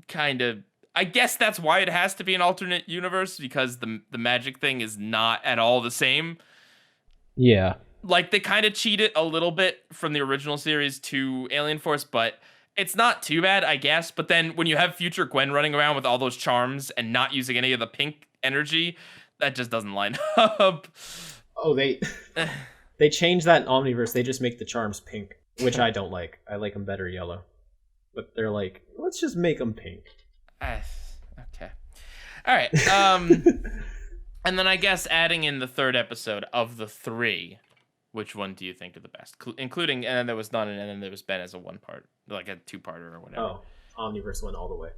kind of... I guess that's why it has to be an alternate universe, because the magic thing is not at all the same.
Yeah.
Like, they kind of cheat it a little bit from the original series to Alien Force, but it's not too bad, I guess. But then when you have future Gwen running around with all those charms and not using any of the pink energy, that just doesn't line up.
Oh, they changed that in Omniverse. They just make the charms pink, which I don't like. I like them better yellow. But they're like, let's just make them pink.
Okay. All right. And then I guess adding in the 3rd episode of the 3, which one do you think are the best? Including, and then there was none, and then there was Ben as a 1-part, like a 2-parter or whatever.
Oh, Omniverse went all the way.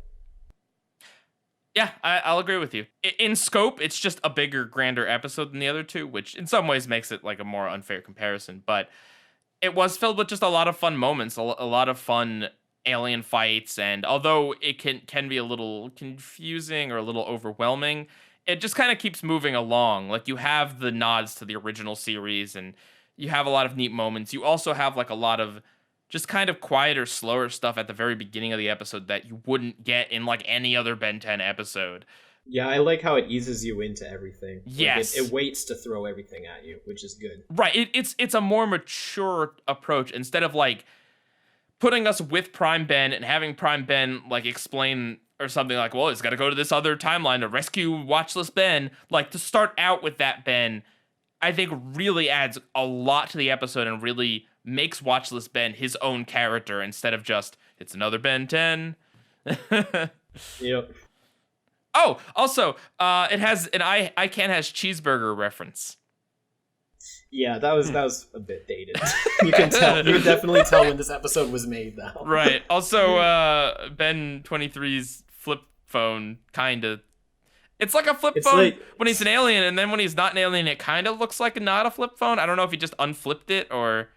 Yeah, I'll agree with you. In scope, it's just a bigger, grander episode than the other 2, which in some ways makes it like a more unfair comparison. But it was filled with just a lot of fun moments, a lot of fun alien fights, and although it can be a little confusing or a little overwhelming, it just kind of keeps moving along. Like, you have the nods to the original series, and you have a lot of neat moments. You also have like a lot of just kind of quieter, slower stuff at the very beginning of the episode that you wouldn't get in like any other Ben 10 episode.
Yeah, I like how it eases you into everything.
Yes.
Like it waits to throw everything at you, which is good.
Right. It's a more mature approach, instead of like putting us with Prime Ben and having Prime Ben like explain or something like, well, he's got to go to this other timeline to rescue Watchless Ben. Like, to start out with that Ben, I think really adds a lot to the episode and really makes Watchless Ben his own character instead of just, it's another Ben 10.
Yep.
Oh, also, it has an I Can has cheeseburger reference.
Yeah, that was a bit dated. You can tell. You can definitely tell when this episode was made, though.
Right. Also, Ben 23's flip phone kind of. It's like a flip
It's
phone
like-
when he's an alien, and then when he's not an alien, it kind of looks like not a flip phone. I don't know if he just unflipped it or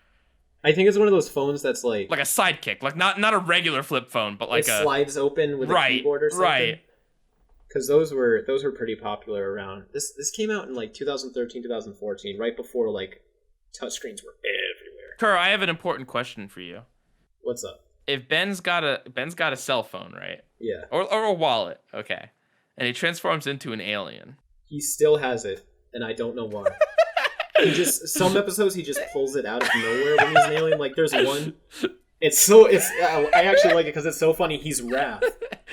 I think it's one of those phones that's like
like a sidekick, like not a regular flip phone, but like
it
a
slides open with a
right,
keyboard or something.
right.
Because those were pretty popular around. This came out in like 2013, 2014, right before like touchscreens were everywhere.
Kuro, I have an important question for you.
What's up?
If Ben's got a cell phone, right?
Yeah,
Or a wallet, okay. And he transforms into an alien.
he still has it, and I don't know why. He just some episodes he just pulls it out of nowhere when he's an alien. Like there's one. I actually like it because it's so funny. He's Wrath,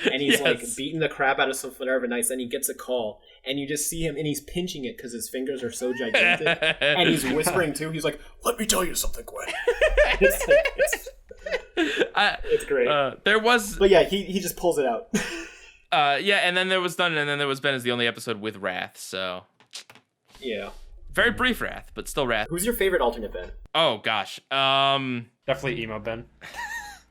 and he's like beating the crap out of some Minerva Knights. Then he gets a call, and you just see him, and he's pinching it because his fingers are so gigantic, and he's whispering too. He's like, "Let me tell you something, Gwen." It's great.
There was
But yeah, he just pulls it out.
yeah, and then there was Ben is the only episode with Wrath, so
Yeah.
very brief Wrath, but still Wrath.
Who's your favorite alternate Ben?
Oh gosh.
Definitely emo Ben.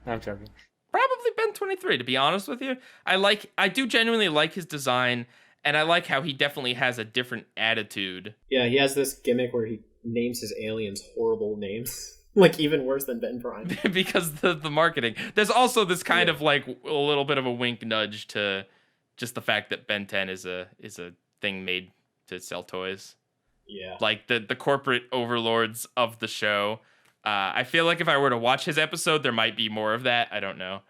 No, I'm joking.
Probably Ben 23, to be honest with you. I do genuinely like his design, and I like how he definitely has a different attitude.
Yeah, he has this gimmick where he names his aliens horrible names. Like even worse than Ben Prime.
Because the marketing. There's also this kind of like a little bit of a wink nudge to just the fact that Ben 10 is a thing made to sell toys.
Yeah.
Like the corporate overlords of the show. I feel like if I were to watch his episode, there might be more of that. I don't know.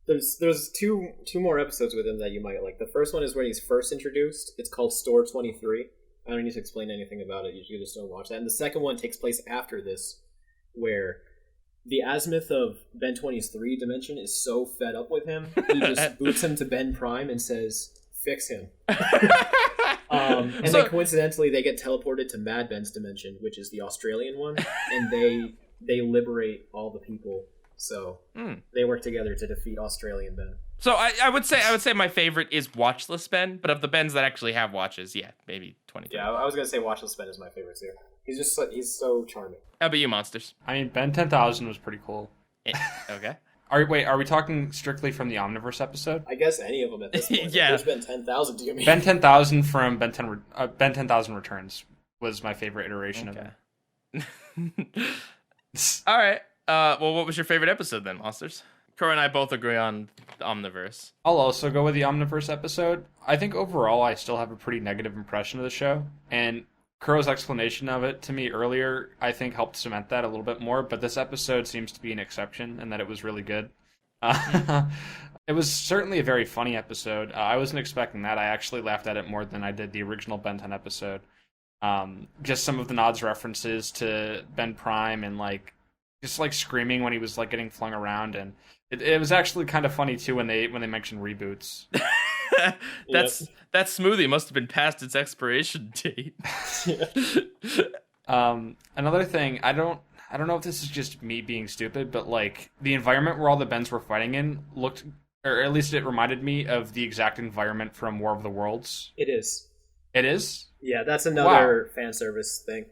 There's two more episodes with him that you might like. The first one is when he's first introduced. It's called Store 23. I don't need to explain anything about it. You just don't watch that. And the second one takes place after this, where the azimuth of Ben 23 dimension is so fed up with him, he just boots him to Ben Prime and says, "Fix him." And then coincidentally, they get teleported to Mad Ben's dimension, which is the Australian one, and they liberate all the people. So they work together to defeat Australian Ben.
So I would say my favorite is Watchless Ben, but of the Bens that actually have watches, yeah, maybe 23.
Yeah, I was gonna say Watchless Ben is my favorite too. He's so charming.
How about you, Monsters?
I mean, Ben 10,000 was pretty cool.
Okay.
Are we talking strictly from the Omni-Verse episode?
I guess any of them at this point.
Yeah.
There's been 10,000. Do you mean
Ben 10,000 from Ben 10,000 Returns was my favorite iteration of it.
All right. Well, what was your favorite episode then, Monsters? Kuro and I both agree on the Omni-Verse.
I'll also go with the Omniverse episode. I think overall I still have a pretty negative impression of the show, and Kuro's explanation of it to me earlier, I think, helped cement that a little bit more, but this episode seems to be an exception, and that it was really good. It was certainly a very funny episode. I wasn't expecting that. I actually laughed at it more than I did the original Ben 10 episode. Just some of the nods references to Ben Prime and just screaming when he was getting flung around, and it was actually kind of funny too when they mentioned reboots. That smoothie must have been past its expiration date. Another thing, I don't know if this is just me being stupid, but the environment where all the Bens were fighting in looked, or at least it reminded me of the exact environment from War of the Worlds.
it is?
It is?
Yeah, that's another fan service thing.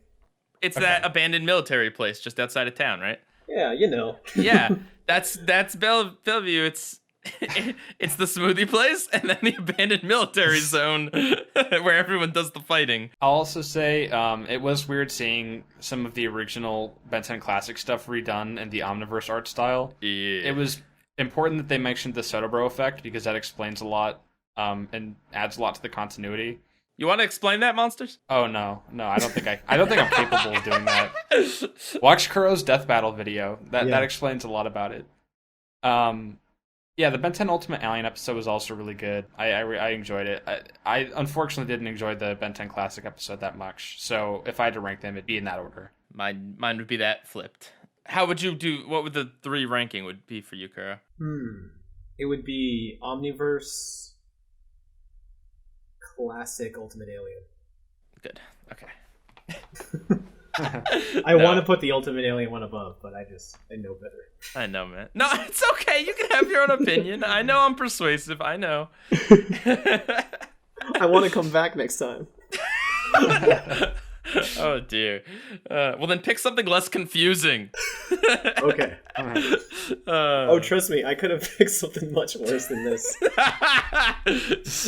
It's that abandoned military place just outside of town, right?
Yeah, you know.
Yeah, that's Bellevue. It's the smoothie place and then the abandoned military zone where everyone does the fighting.
I'll also say it was weird seeing some of the original Ben 10 Classic stuff redone in the Omniverse art style.
Yeah.
It was important that they mentioned the Sotobro effect because that explains a lot and adds a lot to the continuity.
You want to explain that, Monsters?
Oh no, I don't think I'm capable of doing that. Watch Kuro's death battle video. That explains a lot about it. Yeah, the Ben 10 Ultimate Alien episode was also really good. I enjoyed it. I unfortunately didn't enjoy the Ben 10 Classic episode that much. So if I had to rank them, it'd be in that order.
Mine would be that flipped. How would you do? What would the 3 ranking would be for you, Kuro?
It would be Omni-Verse, classic Ultimate Alien.
Good. Okay.
I want to put the Ultimate Alien one above, but I know better.
I know, man. No, it's okay. You can have your own opinion. I know I'm persuasive. I know.
I want to come back next time.
Oh dear. Well, then pick something less confusing.
Okay. Trust me, I could have picked something much worse than this.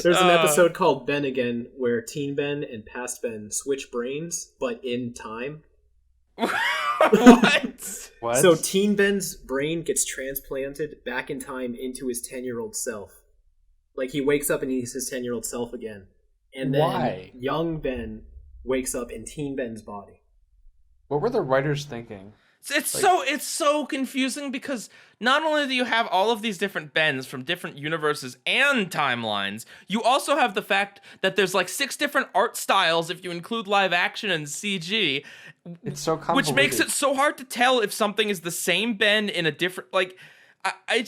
There's an episode called Ben Again where Teen Ben and Past Ben switch brains, but in time.
What?
What?
So Teen Ben's brain gets transplanted back in time into his 10-year-old self. Like, he wakes up and he's his 10-year-old self again. And then
Why?
young Ben wakes up in Teen Ben's body.
What were the writers thinking?
It's so confusing because not only do you have all of these different Bens from different universes and timelines, you also have the fact that there's like 6 different art styles if you include live action and CG.
It's so convoluted.
Which makes it so hard to tell if something is the same Ben in a different, like, I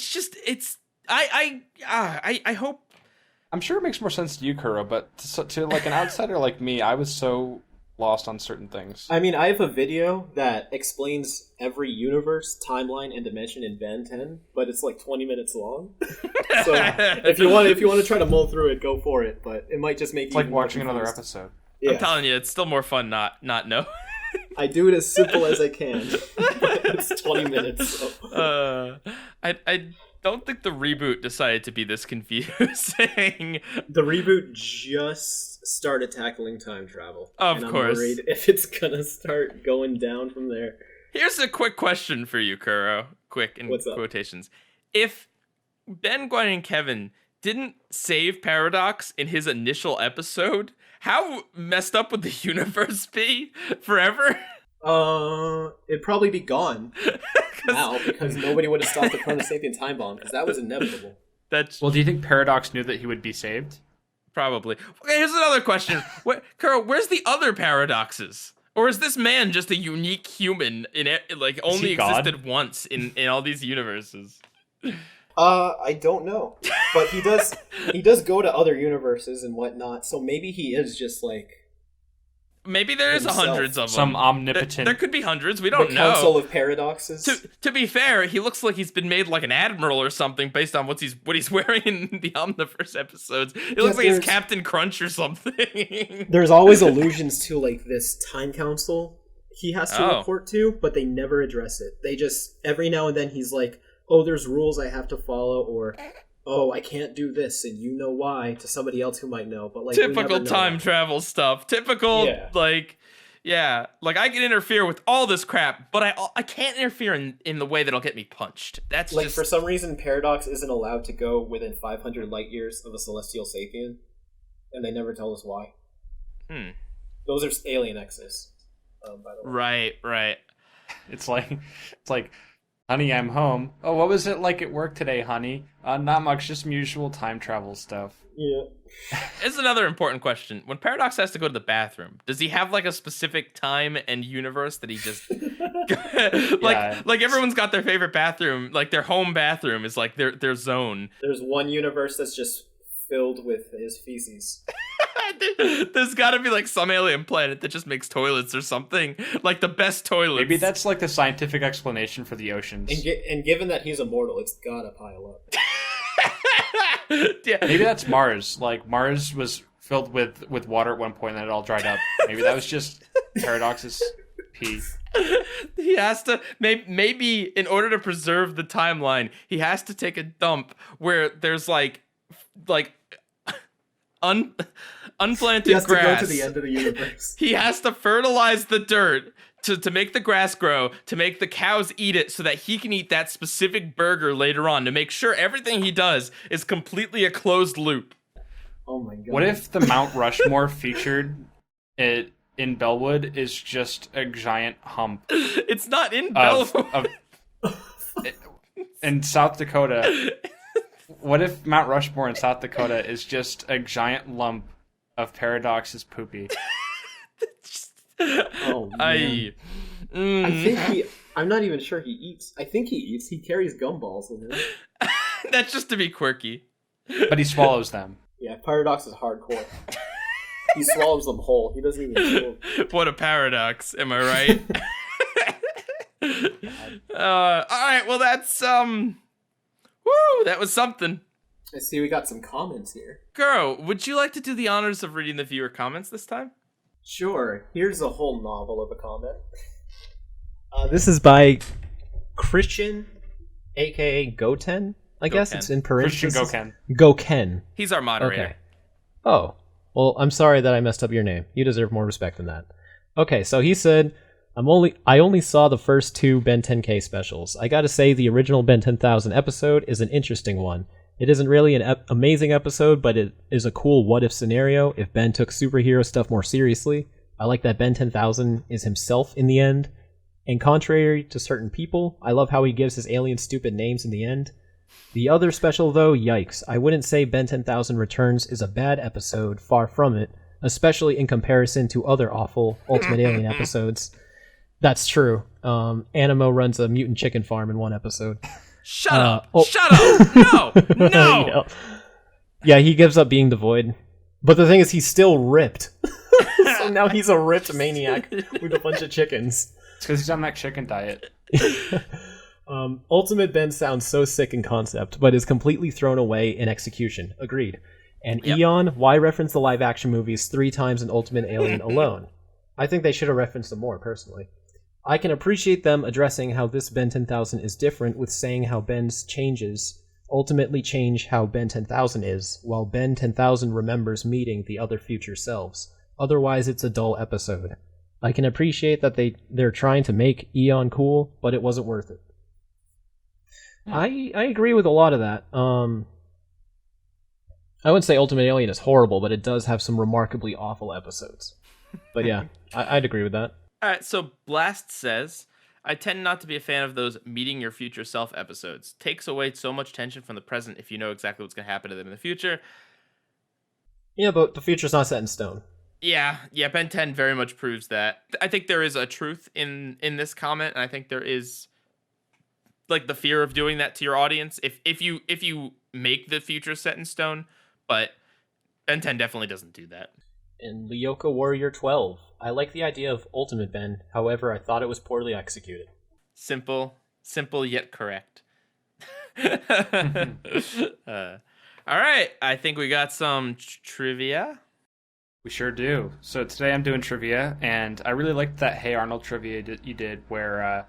hope.
I'm sure it makes more sense to you, Kuro, but to like an outsider like me, I was so lost on certain things.
I mean, I have a video that explains every universe, timeline, and dimension in Ben 10, but it's like 20 minutes long. So if you want to try to mull through it, go for it. But it might just make
It's
you
like watching another episode.
Yeah.
I'm telling you, it's still more fun not know.
I do it as simple as I can. But it's 20 minutes. So.
I don't think the reboot decided to be this confusing.
The reboot just started tackling time travel.
Of
and
course.
I'm worried if it's gonna start going down from there.
Here's a quick question for you, Kuro. Quick in
What's up?
quotations. If Ben, Gwen, and Kevin didn't save Paradox in his initial episode, how messed up would the universe be forever?
It'd probably be gone now because nobody would have stopped the Chronosapien time bomb because that was inevitable.
That's
Well, do you think Paradox knew that he would be saved?
probably. Okay, here's another question. Kuro, where's the other paradoxes? Or is this man just a unique human in it, like only
he God?
existed once in all these universes?
I don't know, but he does go to other universes and whatnot. So maybe he is just like
Maybe there is
himself.
hundreds of them.
Some omnipotent.
There could be hundreds. We
the
don't know.
Council of Paradoxes.
To be fair, he looks like he's been made like an admiral or something based on what he's wearing in the Omni-Verse episodes. It looks like he's
there's-
Captain Crunch or something.
There's always allusions to like this time council he has to
Oh.
report to, but they never address it. They just every now and then he's like, "Oh, there's rules I have to follow," or "Oh, I can't do this, and you know why," to somebody else who might know. But like we
Typical
never know
time
that.
travel stuff. Typical
Yeah.
like I can interfere with all this crap, but I can't interfere in the way that'll get me punched. That's
Like
just
for some reason, Paradox isn't allowed to go within 500 light years of a celestial sapien, and they never tell us why. Those are alien X's, by the way.
right.
It's like, honey, I'm home. Oh, what was it like at work today, honey? Not much, just some usual time travel stuff.
Yeah.
It's another important question. When Paradox has to go to the bathroom, does he have like a specific time and universe that he just like everyone's got their favorite bathroom, like their home bathroom is like their zone.
There's one universe that's just filled with his feces.
There's got to be like some alien planet that just makes toilets or something, like the best toilets.
Maybe that's like the scientific explanation for the oceans.
And given that he's immortal, it's gotta pile up.
Yeah.
Maybe that's Mars. Like Mars was filled with water at one point and then it all dried up. Maybe that was just Paradox's pee.
He has to maybe in order to preserve the timeline, he has to take a dump where there's like unplanted
He has
grass.
to go to the end of the universe.
He has to fertilize the dirt to make the grass grow, to make the cows eat it so that he can eat that specific burger later on, to make sure everything he does is completely a closed loop.
Oh my god.
What if the Mount Rushmore featured in Bellwood is just a giant hump
It's not in
of,
Bellwood.
in South Dakota? What if Mount Rushmore in South Dakota is just a giant lump of Paradox's poopy?
Oh man. I think I'm not even sure he eats. I think he eats. He carries gumballs with him.
That's just to be quirky.
But he swallows them.
Yeah, Paradox is hardcore. He swallows them whole. He doesn't even chew.
What a paradox, am I right? All right, well that's woo, that was something.
I see we got some comments here.
Kuro, would you like to do the honors of reading the viewer comments this time?
Sure. Here's a whole novel of a comment.
This is by Christian, aka Goten. I guess
Goken.
it's in parentheses.
Christian Goken.
Goken.
He's our moderator.
Okay. Oh, well, I'm sorry that I messed up your name. You deserve more respect than that. Okay, so he said, I only saw the first 2 Ben 10K specials. I gotta say, the original Ben 10,000 episode is an interesting one. It isn't really an amazing episode, but it is a cool what-if scenario if Ben took superhero stuff more seriously. I like that Ben 10,000 is himself in the end. And contrary to certain people, I love how he gives his alien stupid names in the end. The other special, though, yikes. I wouldn't say Ben 10,000 Returns is a bad episode, far from it, especially in comparison to other awful Ultimate Alien episodes. That's true. Animo runs a mutant chicken farm in one episode.
Shut up! Shut up! No! No!
Yeah. Yeah, he gives up being the Void. But the thing is, he's still ripped. So now he's a ripped maniac with a bunch of chickens.
It's because he's on that chicken diet.
Ultimate Ben sounds so sick in concept, but is completely thrown away in execution. Agreed. And
Yep.
Eon, why reference the live-action movies 3 times in Ultimate Alien alone? I think they should have referenced them more, personally. I can appreciate them addressing how this Ben 10,000 is different with saying how Ben's changes ultimately change how Ben 10,000 is, while Ben 10,000 remembers meeting the other future selves. Otherwise, it's a dull episode. I can appreciate that they're trying to make Eon cool, but it wasn't worth it. I agree with a lot of that. I wouldn't say Ultimate Alien is horrible, but it does have some remarkably awful episodes. But yeah, I'd agree with that.
All right, so Blast says, I tend not to be a fan of those meeting your future self episodes. Takes away so much tension from the present if you know exactly what's going to happen to them in the future.
Yeah, but the future's not set in stone.
Yeah, Ben 10 very much proves that. I think there is a truth in this comment, and I think there is like the fear of doing that to your audience if you make the future set in stone, but Ben 10 definitely doesn't do that.
And Lyoka Warrior 12. I like the idea of Ultimate Ben, however, I thought it was poorly executed.
Simple yet correct. All right, I think we got some trivia.
We sure do. So today I'm doing trivia, and I really liked that Hey Arnold trivia you did, where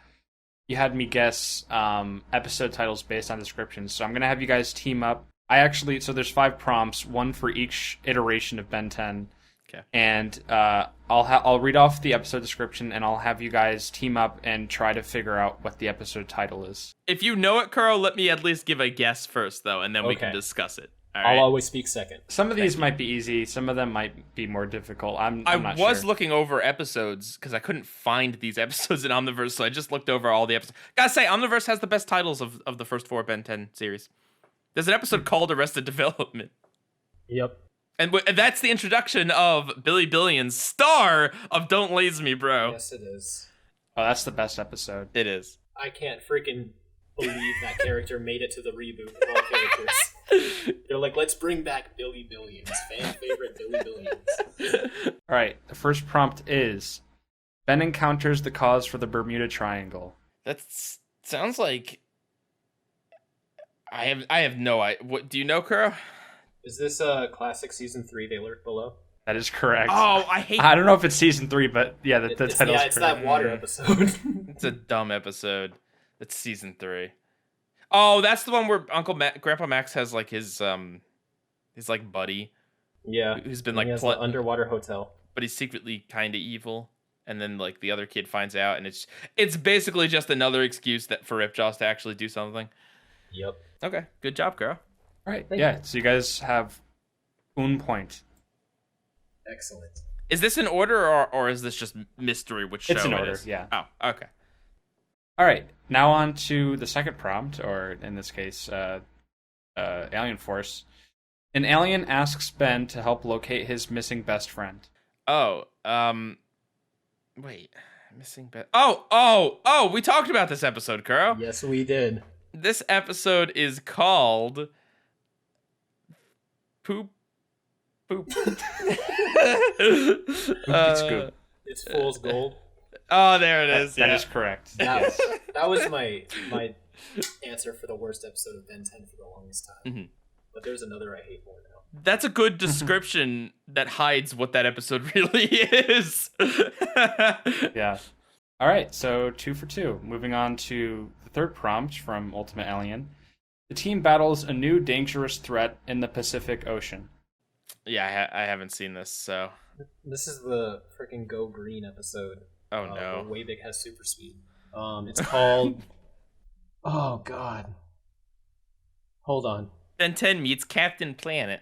you had me guess episode titles based on descriptions. So I'm going to have you guys team up. So there's 5 prompts, one for each iteration of Ben 10.
Okay.
And I'll read off the episode description, and I'll have you guys team up and try to figure out what the episode title is.
If you know it, Kuro, let me at least give a guess first, though, and then we can
Okay.
discuss it. All
I'll
right?
always speak second.
Some of these might be easy. Some of them might be more difficult. I'm
I
not
was
sure.
looking over episodes because I couldn't find these episodes in Omni-Verse, so I just looked over all the episodes. Gotta say, Omni-Verse has the best titles of the first 4 Ben 10 series. There's an episode called Arrested Development.
Yep.
And that's the introduction of Billy Billions, star of Don't Laze Me, Bro.
Yes, it is.
Oh, that's the best episode.
It is.
I can't freaking believe that character made it to the reboot of all characters. They're like, let's bring back Billy Billions, fan favorite Billy Billions.
All right, the first prompt is Ben encounters the cause for the Bermuda Triangle.
That sounds like I have no idea. What do you know, Kuro?
Is this classic season 3? They lurk below.
That is correct.
Oh, I hate.
I don't know if it's season 3, but yeah, the title's
it's
correct.
that water episode.
It's a dumb episode. It's season 3. Oh, that's the one where Grandpa Max has like his like buddy
Yeah.
who's been
And
like
he has the underwater hotel.
but he's secretly kind of evil, and then like the other kid finds out, and it's basically just another excuse that for Ripjaws to actually do something.
Yep.
Okay, good job, girl.
All right,
Thank
yeah, so you guys have 1 point.
Excellent.
Is this in order or is this just mystery? Which show
It's in
it
order,
is?
yeah.
Oh, okay.
All right, now on to the second prompt, or in this case, Alien Force. An alien asks Ben to help locate his missing best friend.
Oh, wait, missing bet. Oh, we talked about this episode, Kuro.
Yes, we did.
This episode is called Poop.
Scoop.
It's Fool's Gold.
Oh, there it is.
That is correct. Yes.
That was my answer for the worst episode of Ben 10 for the longest time.
Mm-hmm.
But there's another I hate more now.
That's a good description that hides what that episode really is.
Yeah. All right, so 2 for 2. Moving on to the third prompt from Ultimate Alien. The team battles a new dangerous threat in the Pacific Ocean.
Yeah, I haven't seen this, so.
This is the freaking Go Green episode.
Oh no.
Where Waybig has super speed.
It's called. Oh God. Hold on.
Ben 10 meets Captain Planet.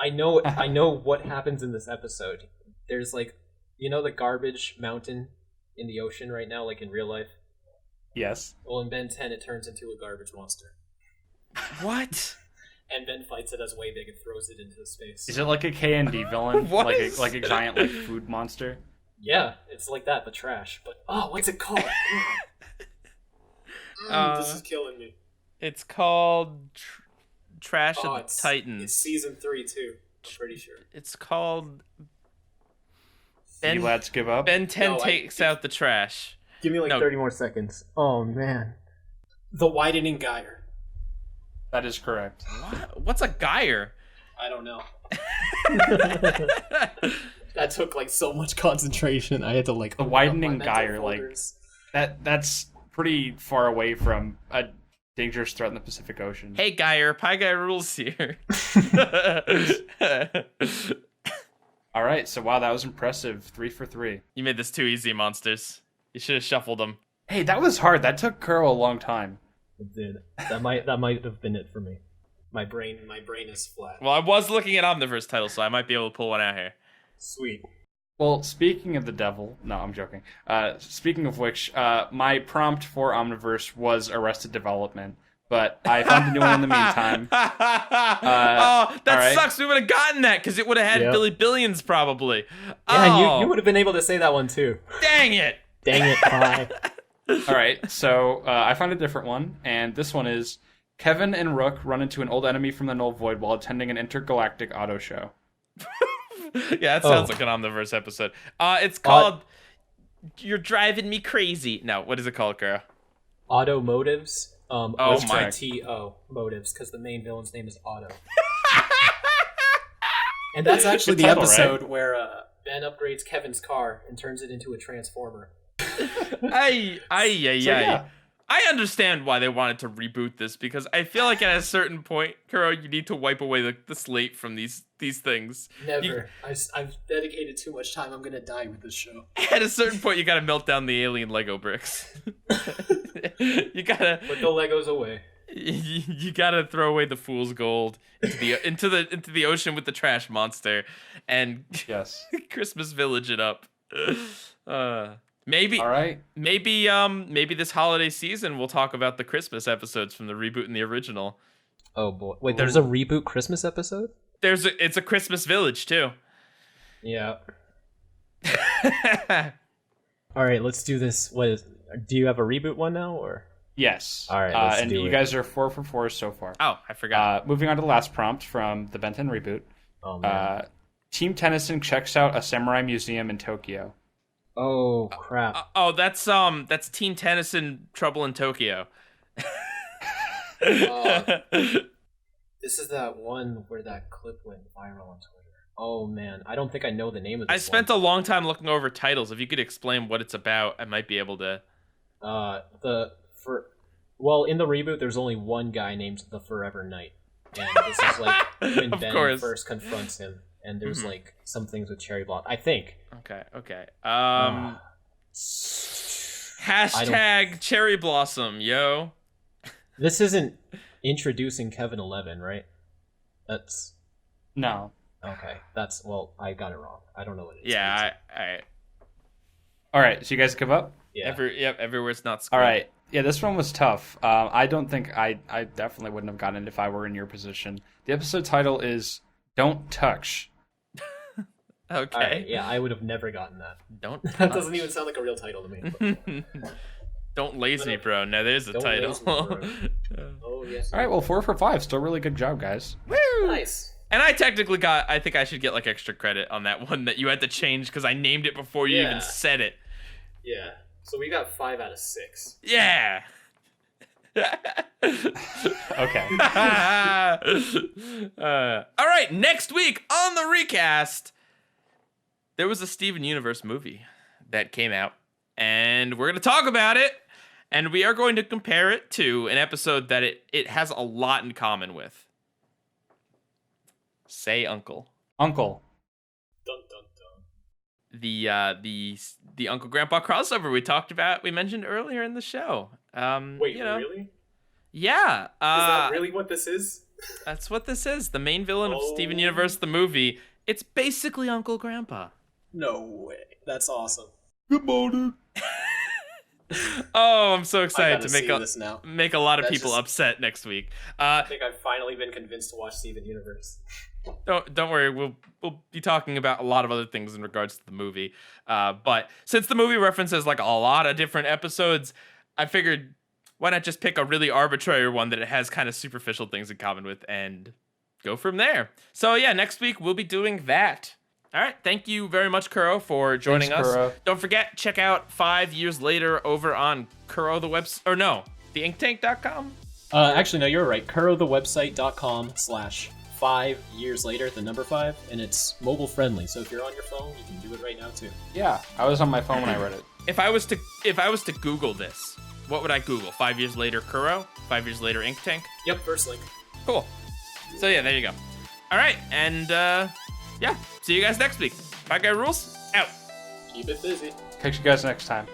I know what happens in this episode. There's like, the garbage mountain in the ocean right now, like in real life?
Yes.
Well, in Ben 10, it turns into a garbage monster.
What?
And Ben fights it as Waybig and throws it into space.
Is it like a K&D villain?
What?
Like a giant like food monster?
Yeah, it's like that, but trash. But, what's it called? This is killing me.
It's called Trash of the
It's
Titans.
season 3, too. I'm pretty sure.
It's called
You lads give up?
Ben 10 takes out the trash.
Give me 30 more seconds. Oh, man. The Widening Gyre.
That is correct.
What's a gyre?
I don't know. That took so much concentration. I had to
The widening gyre, that's pretty far away from a dangerous threat in the Pacific Ocean.
Hey, gyre, PIEGUYRULZ here.
All right, so wow, that was impressive. 3 for 3.
You made this too easy, Monsters. You should have shuffled them.
Hey, that was hard. That took Kuro a long time.
It did. That might have been it for me. My brain is flat.
Well, I was looking at Omni-Verse titles, so I might be able to pull one out here.
Sweet.
Well, speaking of the devil, no, I'm joking. Speaking of which, my prompt for Omni-Verse was Arrested Development, but I found a new one in the meantime.
That sucks. We would have gotten that because it would have had Billy Billions probably.
Yeah, you would have been able to say that one too.
Dang it!
Dang it, Pie.
All right, so I found a different one, and this one is Kevin and Rook run into an old enemy from the Null Void while attending an intergalactic auto show.
Yeah, that sounds like an Omniverse episode. It's called You're Driving Me Crazy. No, what is it called, Kara?
Automotives.
My.
T-O motives, because the main villain's name is Otto. And that's actually
Good
the
title,
episode where Ben upgrades Kevin's car and turns it into a transformer.
Yeah. I understand why they wanted to reboot this because I feel like at a certain point, Kuro, you need to wipe away the slate from these things.
Never. I've dedicated too much time. I'm gonna die with this show.
At a certain point, you gotta melt down the alien Lego bricks. You gotta
put the Legos away.
You gotta throw away the fool's gold into the ocean with the trash monster, and
yes,
Christmas Village it up. Maybe.
All right.
Maybe this holiday season we'll talk about the Christmas episodes from the reboot and the original.
Oh boy! Wait, there's a reboot Christmas episode?
It's a Christmas Village too.
Yeah. All right, let's do this. Do you have a reboot one now, or?
Yes.
All right, let's
and
do
you
it.
guys are 4 for 4 so far.
Oh, I forgot.
Moving on to the last prompt from the Ben 10 reboot.
Oh man.
Team Tennyson checks out a samurai museum in Tokyo.
Oh crap!
That's Teen Tennyson Trouble in Tokyo.
This is that one where that clip went viral on Twitter. Oh man, I don't think I know the name of this.
I spent a long time looking over titles. If you could explain what it's about, I might be able to.
In the reboot, there's only one guy named the Forever Knight, and this is like when Ben first confronts him. And there's some things with Cherry Blossom, I think.
Okay. Hashtag Cherry Blossom, yo.
This isn't introducing Kevin 11, right? That's
no.
Okay, I got it wrong. I don't know what it is.
Yeah,
All right, so you guys give up?
Yeah.
Everywhere's not school.
All right. Yeah, this one was tough. I don't think I definitely wouldn't have gotten it if I were in your position. The episode title is Don't Touch.
Okay.
Right, yeah, I would have never gotten that.
Don't.
That doesn't even sound like a real title to me.
Don't laze me, bro. No, there's a
Don't
title.
laze me, bro. Oh, yes.
All right, well, 4 for 5. Still really good job, guys.
Woo!
Nice.
And I technically got, I think I should get like extra credit on that one that you had to change because I named it before you even said it.
Yeah. So we got 5 out of 6.
Yeah.
Okay.
All right, next week on the recast, there was a Steven Universe movie that came out, and we're going to talk about it, and we are going to compare it to an episode that it has a lot in common with. Say Uncle.
Uncle.
Dun, dun, dun.
The Uncle Grandpa crossover we mentioned earlier in the show.
Wait, really?
Yeah.
Is that really what this is?
That's what this is. The main villain of Steven Universe, the movie. It's basically Uncle Grandpa.
No way. That's awesome.
Good morning.
Oh, I'm so excited to
now.
make a lot of
That's
people
just-
upset next week.
I think I've finally been convinced to watch Steven Universe.
Don't worry, we'll be talking about a lot of other things in regards to the movie. But since the movie references like a lot of different episodes, I figured why not just pick a really arbitrary one that it has kind of superficial things in common with and go from there. So yeah, next week we'll be doing that. All right, thank you very much, Kuro, for joining
Thanks,
us.
Kuro.
Don't forget, check out 5 Years Later over on Kuro the website, or no, theinktank.com.
Actually, no, you're right. KuroTheWebsite.com/5 years later, the number 5, and it's mobile friendly. So if you're on your phone, you can do it right now too.
Yeah, I was on my phone when I read it.
If I was to Google this, what would I Google? 5 Years Later Kuro? 5 Years Later Ink Tank?
Yep, first link.
Cool. So yeah, there you go. All right, and yeah, see you guys next week. PIEGUYRULZ out.
Keep it busy.
Catch you guys next time.